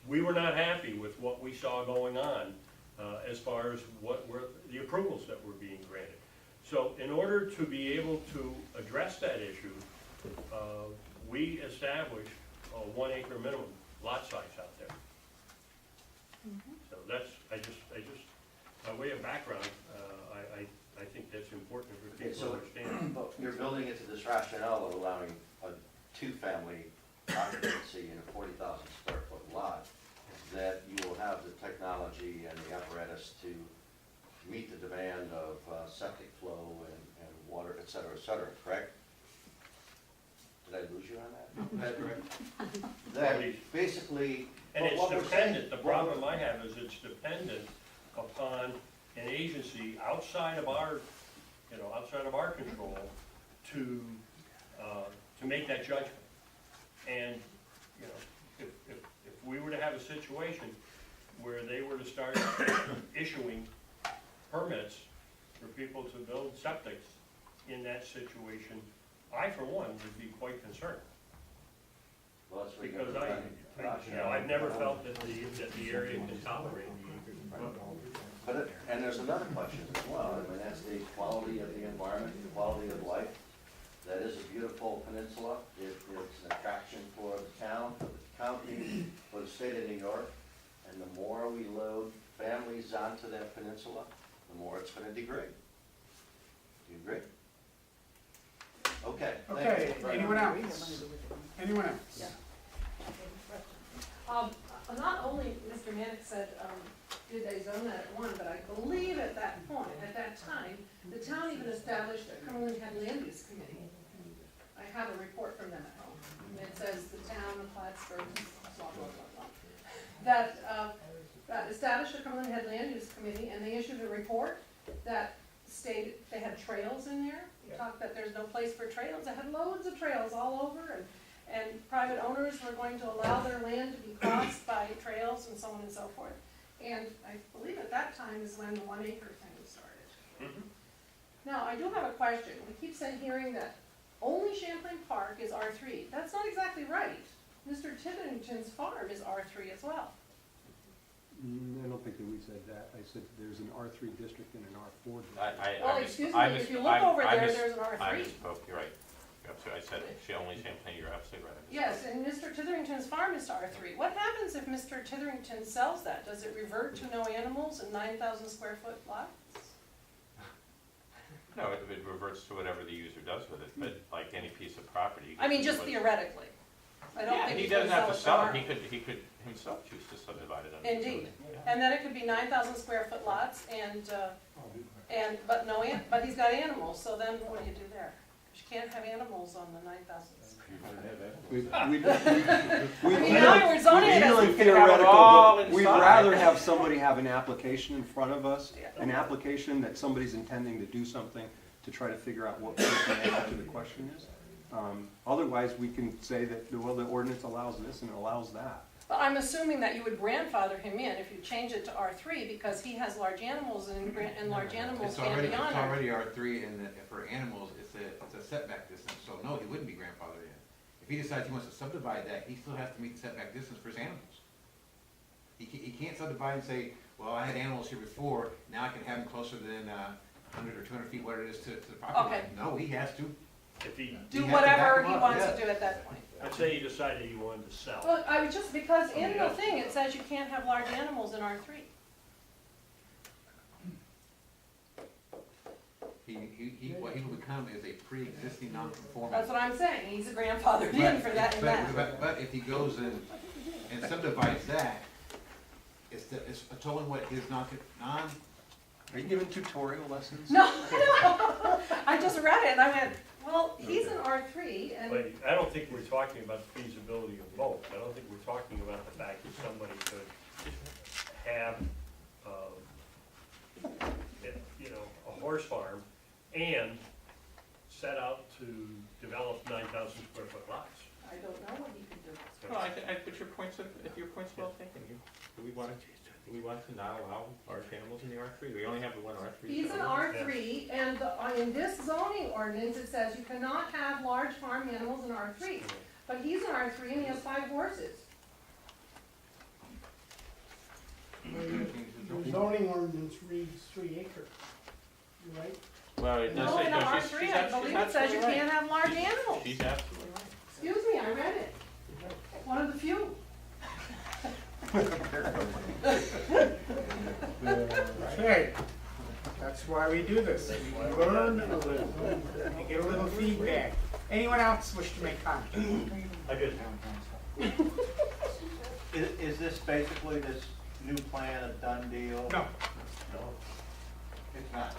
[SPEAKER 3] We were not happy with what we saw going on as far as what were the approvals that were being granted. So in order to be able to address that issue, we established a 1 acre minimum lot size out there. So that's, I just, by way of background, I think that's important for
[SPEAKER 9] Okay,
[SPEAKER 3] people to
[SPEAKER 9] so,
[SPEAKER 3] understand.
[SPEAKER 9] but you're building into this rationale of allowing a two-family occupancy in a 40,000 square foot lot, that you will have the technology and the apparatus to meet the demand of septic flow and water, et cetera, correct? Did I lose you on that? That's correct. That basically.
[SPEAKER 3] And it's
[SPEAKER 9] what we're saying-
[SPEAKER 3] dependent, the problem I have is it's dependent upon an agency outside of our, you know, outside of our control to make that judgment. And, you know, if we were to have a situation where they were to start issuing permits for people to build septics in that situation, I, for one, would be quite concerned.
[SPEAKER 9] Well, that's what you're
[SPEAKER 3] Because you know, I've never felt that the area can tolerate the.
[SPEAKER 9] But, and there's another question as well, I mean, that's the quality of the environment, the quality of life. That is a beautiful peninsula, it's an attraction for the town, for the county, for the state of New York. And the more we load families onto that peninsula, the more it's gonna degrade. Do you agree? Okay. thank
[SPEAKER 1] Okay,
[SPEAKER 9] you.
[SPEAKER 1] anyone else? Anyone else?
[SPEAKER 13] Yeah. Not only, Mr. Manick said, did they zone that at one, but I believe at that point, at that time, the town even established a Cumberland Head Land Use Committee. I have a report from them at home. It says the town of Plattsburgh, blah, blah, blah, blah. That established a Cumberland Head Land Use Committee, and they issued a report that stated they had trails in there. They talked that there's no place for trails. They had loads of trails all over, and private owners were going to allow their land to be crossed by trails and so on and so forth. And I believe at that time is when the 1 acre thing started. Now, I do have a question. We keep hearing that only Champlain Park is R3. That's not exactly right. Mr. Titherington's farm is R3 as well.
[SPEAKER 5] I don't think that we said that. I said there's an R3 district and an R4 district.
[SPEAKER 13] Well, excuse me, if you look over there, there's an R3.
[SPEAKER 10] I misspoke, you're right. I said only Champlain, you're absolutely right. I misspoke.
[SPEAKER 13] Yes, and Mr. Titherington's farm is R3. What happens if Mr. Titherington sells that? Does it revert to no animals and 9,000 square foot lots?
[SPEAKER 10] No, it reverts to whatever the user does with it, but like any piece of property. you
[SPEAKER 13] I mean,
[SPEAKER 10] can
[SPEAKER 13] just
[SPEAKER 10] do what-
[SPEAKER 13] theoretically. I don't
[SPEAKER 10] Yeah,
[SPEAKER 13] think
[SPEAKER 10] he
[SPEAKER 13] he's gonna
[SPEAKER 10] doesn't have to sell it,
[SPEAKER 13] tomorrow.
[SPEAKER 10] he could himself choose to subdivide it. under the
[SPEAKER 13] Indeed.
[SPEAKER 10] zoning. Yeah.
[SPEAKER 13] And then it could be 9,000 square foot lots but he's got animals, so then what do you do there? 'Cause you can't have animals on the 9,000. I mean, now we're zoning it as
[SPEAKER 5] Really
[SPEAKER 10] all
[SPEAKER 5] theoretical, but we'd
[SPEAKER 10] inside.
[SPEAKER 5] rather have somebody have an application in front of us,
[SPEAKER 13] Yeah.
[SPEAKER 5] an application that somebody's intending to do something to try to figure out what the answer to the question is. Otherwise, we can say that, well, the ordinance allows this and it allows that.
[SPEAKER 13] But I'm assuming that you would grandfather him in if you change it to R3 because he has large animals and large animals
[SPEAKER 8] It's
[SPEAKER 13] can't
[SPEAKER 8] already,
[SPEAKER 13] be
[SPEAKER 8] it's
[SPEAKER 13] honored.
[SPEAKER 8] already R3, and for animals, it's a setback distance, so no, he wouldn't be grandfathered in. If he decides he wants to subdivide that, he still has to meet the setback distance for his animals. He can't subdivide and say, well, I had animals here before, now I can have them closer than 100 or 200 feet, what it is to the property line.
[SPEAKER 13] Okay.
[SPEAKER 8] No, he has to.
[SPEAKER 3] If he,
[SPEAKER 13] Do
[SPEAKER 8] has to
[SPEAKER 13] whatever
[SPEAKER 8] back
[SPEAKER 13] he
[SPEAKER 8] them up,
[SPEAKER 13] wants
[SPEAKER 8] yeah.
[SPEAKER 13] to do at that point.
[SPEAKER 3] let's say he decided he wanted to sell.
[SPEAKER 13] Well, I would just, because in the thing, it says you can't have large animals in R3.
[SPEAKER 8] What he will become is a pre-existing non-conforming.
[SPEAKER 13] That's what I'm saying, he's a grandfathered in for that and that.
[SPEAKER 8] But if he goes and subdivides that, it's totally what his
[SPEAKER 5] Are you giving tutorial lessons?
[SPEAKER 13] No, I just read it and I went, well, he's an R3 and,
[SPEAKER 3] But I don't think we're talking about the feasibility of both. I don't think we're talking about the fact that somebody could have, you know, a horse farm and set out to develop 9,000 square foot lots.
[SPEAKER 13] I don't know what he could do.
[SPEAKER 10] Well, but your point's, if your point's well taken, do we want to not allow large animals in the R3? We only have the one R3.
[SPEAKER 13] He's an R3, and in this zoning ordinance, it says you cannot have large farm animals in R3. But he's an R3 and he has 5 horses.
[SPEAKER 11] The zoning ordinance reads 3 acre, you right?
[SPEAKER 10] Well, it does
[SPEAKER 13] No,
[SPEAKER 10] say,
[SPEAKER 13] in
[SPEAKER 10] no,
[SPEAKER 13] an
[SPEAKER 10] she's
[SPEAKER 13] R3, I believe it says you
[SPEAKER 10] absolutely right.
[SPEAKER 13] can't have large animals.
[SPEAKER 10] She's absolutely right.
[SPEAKER 13] Excuse me, I read it. One of the few.
[SPEAKER 1] Okay, that's why we do this. We learn a little, we get a little feedback. Anyone else wish to make comment?
[SPEAKER 3] I did.
[SPEAKER 9] Is this basically this new plan a done deal?
[SPEAKER 1] No.
[SPEAKER 9] It's not.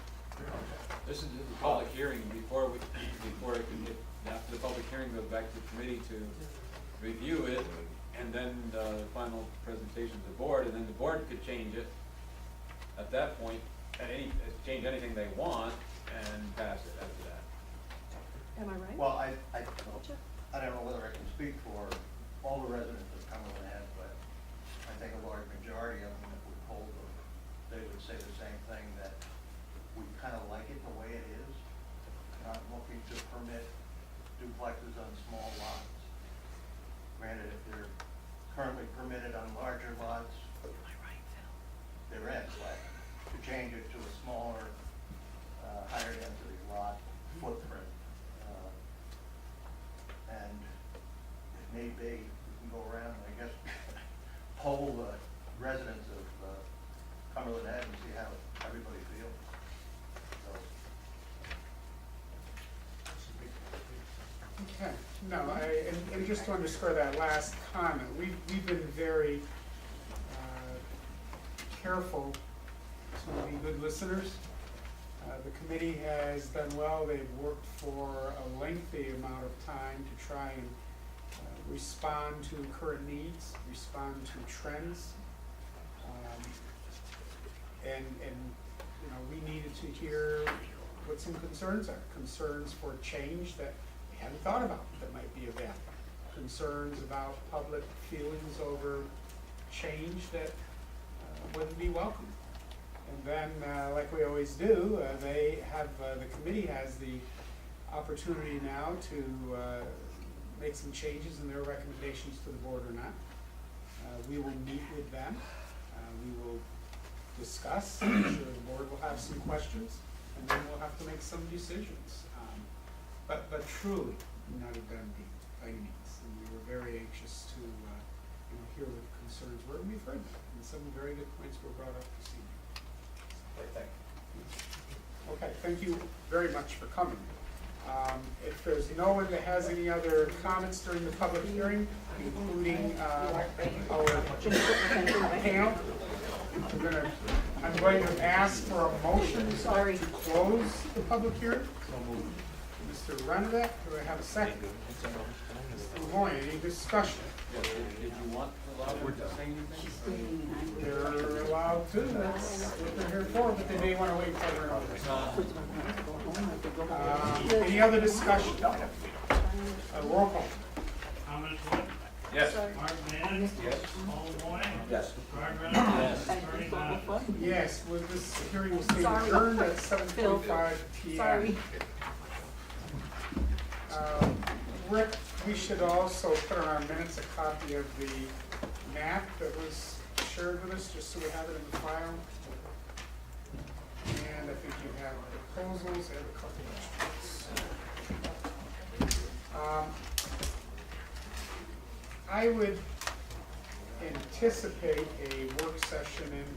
[SPEAKER 15] This is the public hearing, before it can get, after the public hearing goes back to the committee to review it, and then the final presentation to the board, and then the board could change it at that point, change anything they want, and pass it after that.
[SPEAKER 13] Am I right?
[SPEAKER 7] Well, I don't know whether I can speak for all the residents of Cumberland Head, but I think a large majority of them, if we polled them, they would say the same thing, that we kind of like it the way it is, not looking to permit duplexes on small lots. Granted, if they're currently permitted on larger lots, they're in, but to change it to a smaller, higher density lot footprint, and if need be, we can go around, and I guess, poll the residents of Cumberland Head and see how everybody feels. So,
[SPEAKER 1] Okay, no, and just to underscore that last comment, we've been very careful to be good listeners. The committee has done well. They've worked for a lengthy amount of time to try and respond to current needs, respond to trends. And you know, we needed to hear what some concerns are. Concerns for change that we hadn't thought about that might be of value. Concerns about public feelings over change that wouldn't be welcome. And then, like we always do, they have, the committee has the opportunity now to make some changes in their recommendations to the board or not. We will meet with them. We will discuss. I'm sure the board will have some questions, and then we'll have to make some decisions. But truly, not a done deal by any means. And we were very anxious to hear what the concerns were, and we've heard them. And some very good points were brought up this evening. Okay, thank you very much for coming. If there's no one that has any other comments during the public hearing, including our panel, I'm going to ask for a motion to close the public hearing. Mr. Renbeck, do I have a second? Mr. Lemoyne, any discussion?
[SPEAKER 15] Did you want the allowed to say anything?
[SPEAKER 1] They're allowed to, that's what they're here for, but they may want to wait for their others. Any other discussion? Roll call.
[SPEAKER 2] Thomas Wood,
[SPEAKER 15] Yes.
[SPEAKER 2] Mark Mann.
[SPEAKER 15] Yes.
[SPEAKER 2] Paul Moy.
[SPEAKER 15] Yes.
[SPEAKER 2] Greg Reynolds. Bernie Matters.
[SPEAKER 1] Yes, well, this hearing will stay adjourned at 7:45 p.m.
[SPEAKER 13] Sorry.
[SPEAKER 1] Rick, we should also put on our minutes a copy of the map that was shared with us, just so we have it in the file. And I think you have proposals and a couple of extras. I would anticipate a work session in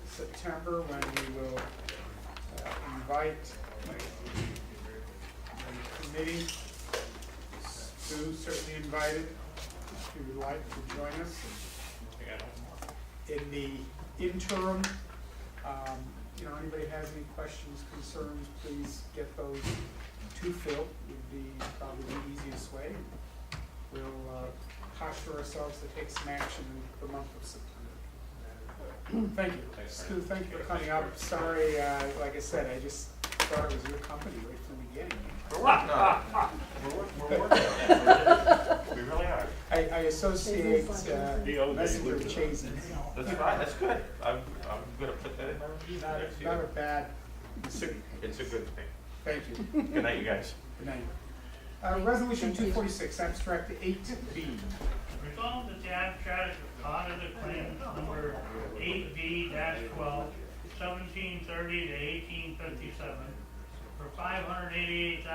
[SPEAKER 1] September when we will invite the committee. Sue certainly invited, if you would like to join us. In the interim, you know, anybody has any questions, concerns, please get those to Phil, would be probably the easiest way. We'll posture ourselves to take some action in the month of September. Thank you. Stu, thank you for coming up. Sorry, like I said, I just thought it was your company right from the beginning.
[SPEAKER 10] We're working on it. We're working on it. We really are.
[SPEAKER 1] I associate Messenger with Chazen.
[SPEAKER 10] That's fine, that's good. I'm gonna put that in there. Next
[SPEAKER 1] Not
[SPEAKER 10] year.
[SPEAKER 1] a bad city.
[SPEAKER 10] It's a good thing.
[SPEAKER 1] Thank you.
[SPEAKER 10] Good night, you guys.
[SPEAKER 1] Good night. Resolution 246, abstract 8B.
[SPEAKER 2] Resolved that the abstract of audited claims number 8B-12, 1730 to 1857 for $588,374.63.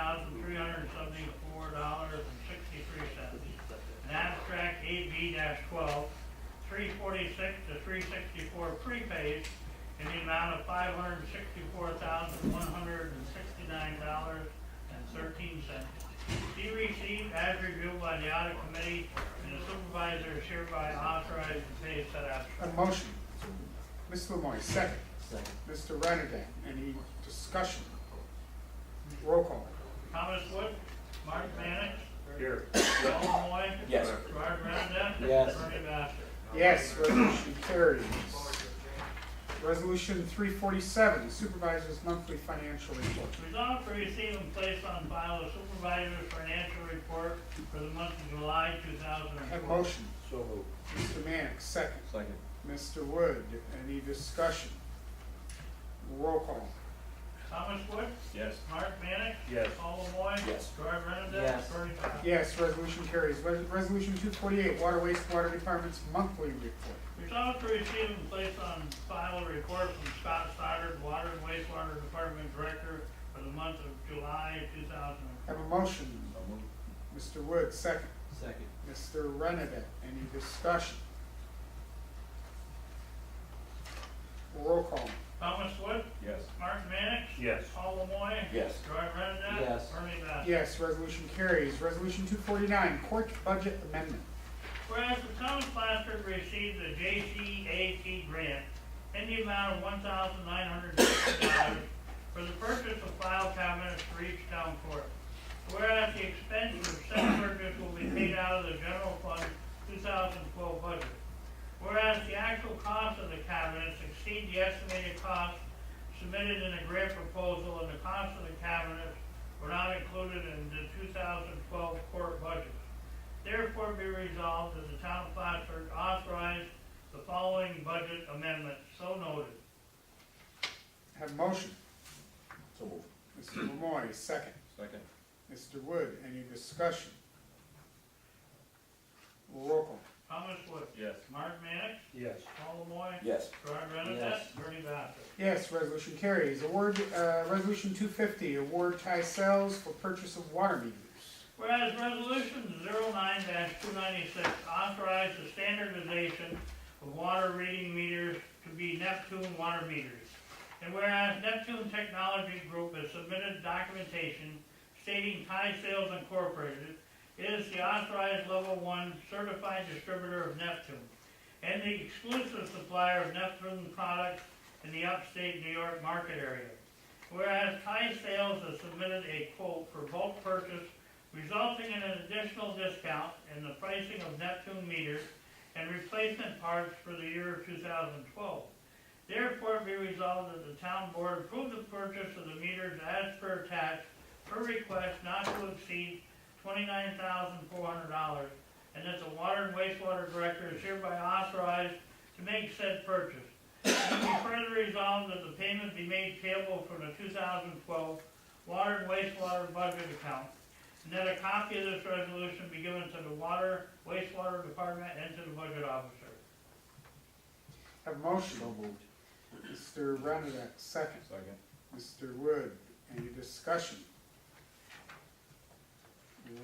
[SPEAKER 2] An abstract 8B-12, 346 to 364 prepaid in the amount of $564,169.13. Be received as reviewed by the audit committee, and the supervisor is hereby authorized to pay said abstract.
[SPEAKER 1] A motion. Mr. Lemoy, second. Mr. Renadin, any discussion? Roll call.
[SPEAKER 2] Thomas Wood, Mark Mannix,
[SPEAKER 3] Here.
[SPEAKER 2] Joe Moy.
[SPEAKER 6] Yes.
[SPEAKER 2] Gerard Renadin.
[SPEAKER 6] Yes.
[SPEAKER 2] Bernie Bassett.
[SPEAKER 1] Yes, resolution carries. Resolution 347, supervisor's monthly financial report.
[SPEAKER 2] Resolved to receive and place on file the supervisor's financial report for the month of July 2004.
[SPEAKER 1] Have motion.
[SPEAKER 15] So moved.
[SPEAKER 1] Mr. Mannix, second.
[SPEAKER 15] Second.
[SPEAKER 1] Mr. Wood, any discussion? Roll call.
[SPEAKER 2] Thomas Wood,
[SPEAKER 15] Yes.
[SPEAKER 2] Mark Mannix.
[SPEAKER 3] Yes.
[SPEAKER 2] Paul Moy.
[SPEAKER 6] Yes.
[SPEAKER 2] Gerard Renadin.
[SPEAKER 6] Yes.
[SPEAKER 2] Bernie Bassett.
[SPEAKER 1] Yes, resolution carries. Resolution 248, water wastewater department's monthly report.
[SPEAKER 2] Resolved to receive and place on file a report from Scott Stoddard, Water and Wastewater Department Director for the month of July 2004.
[SPEAKER 1] Have a motion. Mr. Wood, second.
[SPEAKER 6] Second.
[SPEAKER 1] Mr. Renadin, any discussion? Roll call.
[SPEAKER 2] Thomas Wood,
[SPEAKER 15] Yes.
[SPEAKER 2] Mark Mannix.
[SPEAKER 3] Yes.
[SPEAKER 2] Paul Moy.
[SPEAKER 6] Yes.
[SPEAKER 2] Gerard Renadin.
[SPEAKER 6] Yes.
[SPEAKER 2] Bernie Bassett.
[SPEAKER 1] Yes, resolution carries. Resolution 249, court budget amendment.
[SPEAKER 2] Whereas the town of Plattsburgh received a JCAT grant in the amount of $1,960 for the purchase of file cabinets for each town court. Whereas the expense of said purchase will be paid out of the general fund 2012 budget. Whereas the actual cost of the cabinets exceed the estimated cost submitted in the grant proposal, and the cost of the cabinets were not included in the 2012 court budget. Therefore be resolved that the town of Plattsburgh authorize the following budget amendment. So noted.
[SPEAKER 1] Have a motion.
[SPEAKER 15] So moved.
[SPEAKER 1] Mr. Lemoy, second.
[SPEAKER 15] Second.
[SPEAKER 1] Mr. Wood, any discussion? Roll call.
[SPEAKER 2] Thomas Wood.
[SPEAKER 15] Yes.
[SPEAKER 2] Mark Mannix.
[SPEAKER 3] Yes.
[SPEAKER 2] Paul Moy.
[SPEAKER 6] Yes.
[SPEAKER 2] Gerard Renadin.
[SPEAKER 6] Yes.
[SPEAKER 2] Bernie Bassett.
[SPEAKER 1] Yes, resolution carries. Resolution 250, award tie sales for purchase of water meters.
[SPEAKER 2] Whereas resolution 09-296 authorized the standardization of water reading meters to be Neptune water meters. And whereas Neptune Technology Group has submitted documentation stating Tie Sales Incorporated is the authorized level 1 certified distributor of Neptune and the exclusive supplier of Neptune products in the upstate New York market area. Whereas Tie Sales has submitted a quote for bulk purchase resulting in an additional discount in the pricing of Neptune meters and replacement parts for the year 2012. Therefore be resolved that the town board approve the purchase of the meters as per attached per request not to exceed $29,400, and that the water and wastewater director is hereby authorized to make said purchase. And be further resolved that the payment be made payable from the 2012 water and wastewater budget account, and that a copy of this resolution be given to the water, wastewater department, and to the budget officer.
[SPEAKER 1] Have a motion.
[SPEAKER 6] So moved.
[SPEAKER 1] Mr. Renadin, second.
[SPEAKER 15] Second.
[SPEAKER 1] Mr. Wood, any discussion?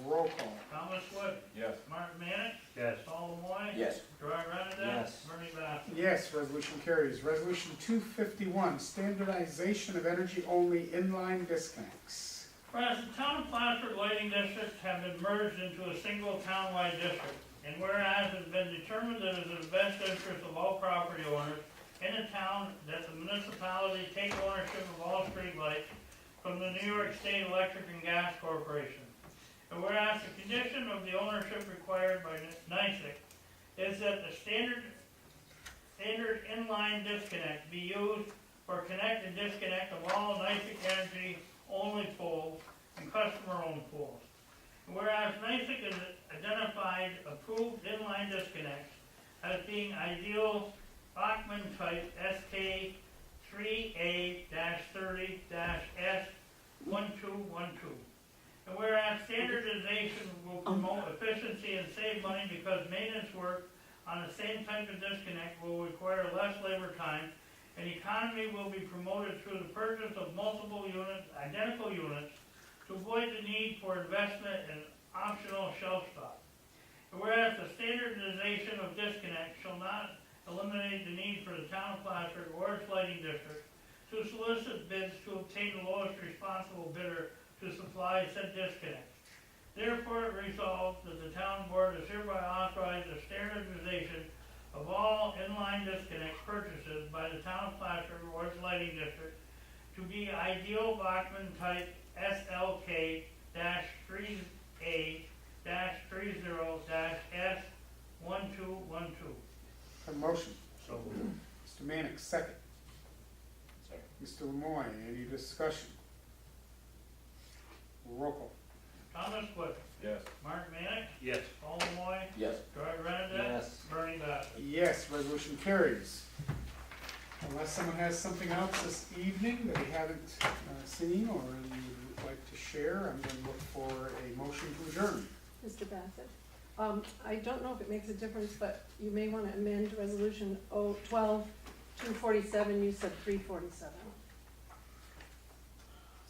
[SPEAKER 1] Roll call.
[SPEAKER 2] Thomas Wood,
[SPEAKER 15] Yes.
[SPEAKER 2] Mark Mannix,
[SPEAKER 3] Yes.
[SPEAKER 2] Paul Moy.
[SPEAKER 6] Yes.
[SPEAKER 2] Gerard Renadin.
[SPEAKER 6] Yes.
[SPEAKER 2] Bernie Bassett.
[SPEAKER 1] Yes, resolution carries. Resolution 251, standardization of energy-only inline disconnects.
[SPEAKER 2] Whereas the town of Plattsburgh lighting districts have been merged into a single townwide district, and whereas it has been determined that it is in the best interest of all property owners in the town that the municipality take ownership of all streetlights from the New York State Electric and Gas Corporation. And whereas the condition of the ownership required by NYSEG is that the standard inline disconnect be used for connect and disconnect of all NYSEG energy only poles and customer-owned poles. And whereas NYSEG has identified approved inline disconnects as being ideal Bachmann type SK 3A-30-S1212. And whereas standardization will promote efficiency and save money because maintenance work on the same type of disconnect will require less labor time, and economy will be promoted through the purchase of multiple units, identical units, to avoid the need for investment in optional shelf stock. And whereas the standardization of disconnect shall not eliminate the need for the town of Plattsburgh or its lighting district to solicit bids to obtain the lowest responsible bidder to supply said disconnect. Therefore, it resolved that the town board is hereby authorized the standardization of all inline disconnect purchases by the town of Plattsburgh or its lighting district to be ideal Bachmann type SLK-3A-30-S1212.
[SPEAKER 1] A motion.
[SPEAKER 3] So moved.
[SPEAKER 1] Mr. Mannix, second. Mr. Lemoyne, any discussion? Roll call.
[SPEAKER 2] Thomas Wood,
[SPEAKER 15] Yes.
[SPEAKER 2] Mark Manick,
[SPEAKER 3] Yes.
[SPEAKER 2] Paul Lemoyne,
[SPEAKER 14] Yes.
[SPEAKER 2] George Renadette,
[SPEAKER 6] Yes.
[SPEAKER 2] Bernie Bassett.
[SPEAKER 1] Yes, resolution carries. Unless someone has something else this evening that we haven't seen or you would like to share, I'm going to look for a motion to adjourn.
[SPEAKER 13] Mr. Bassett, I don't know if it makes a difference, but you may want to amend resolution 12-247, you said 347.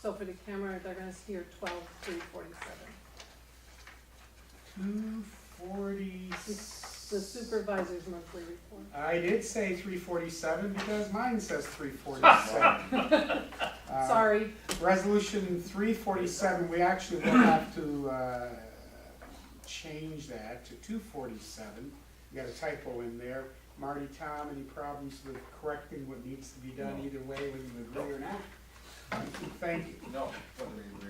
[SPEAKER 13] So for the camera, they're gonna hear 12-347.
[SPEAKER 1] 240.
[SPEAKER 13] The supervisor's monthly report.
[SPEAKER 1] I did say 347 because mine says 347.
[SPEAKER 13] Sorry.
[SPEAKER 1] Resolution 347, we actually will have to change that to 247. You got a typo in there. Marty, Tom, any problems with correcting what needs to be done either way, whether you agree or not? Thank you.
[SPEAKER 15] No.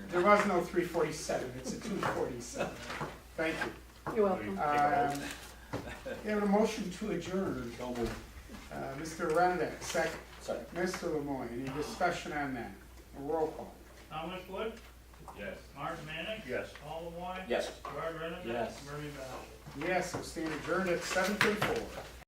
[SPEAKER 1] There was no 347, it's a 247. Thank you.
[SPEAKER 13] You're welcome.
[SPEAKER 1] We have a motion to adjourn. Mr. Renadette, second.
[SPEAKER 14] Second.
[SPEAKER 1] Mr. Lemoyne, any discussion on that? A roll call.
[SPEAKER 2] Thomas Wood,
[SPEAKER 15] Yes.
[SPEAKER 2] Mark Manick,
[SPEAKER 3] Yes.
[SPEAKER 2] Paul Lemoyne,
[SPEAKER 14] Yes.
[SPEAKER 2] George Renadette,
[SPEAKER 6] Yes.
[SPEAKER 2] Bernie Bassett.
[SPEAKER 1] Yes, we'll stand adjourned at 7:34.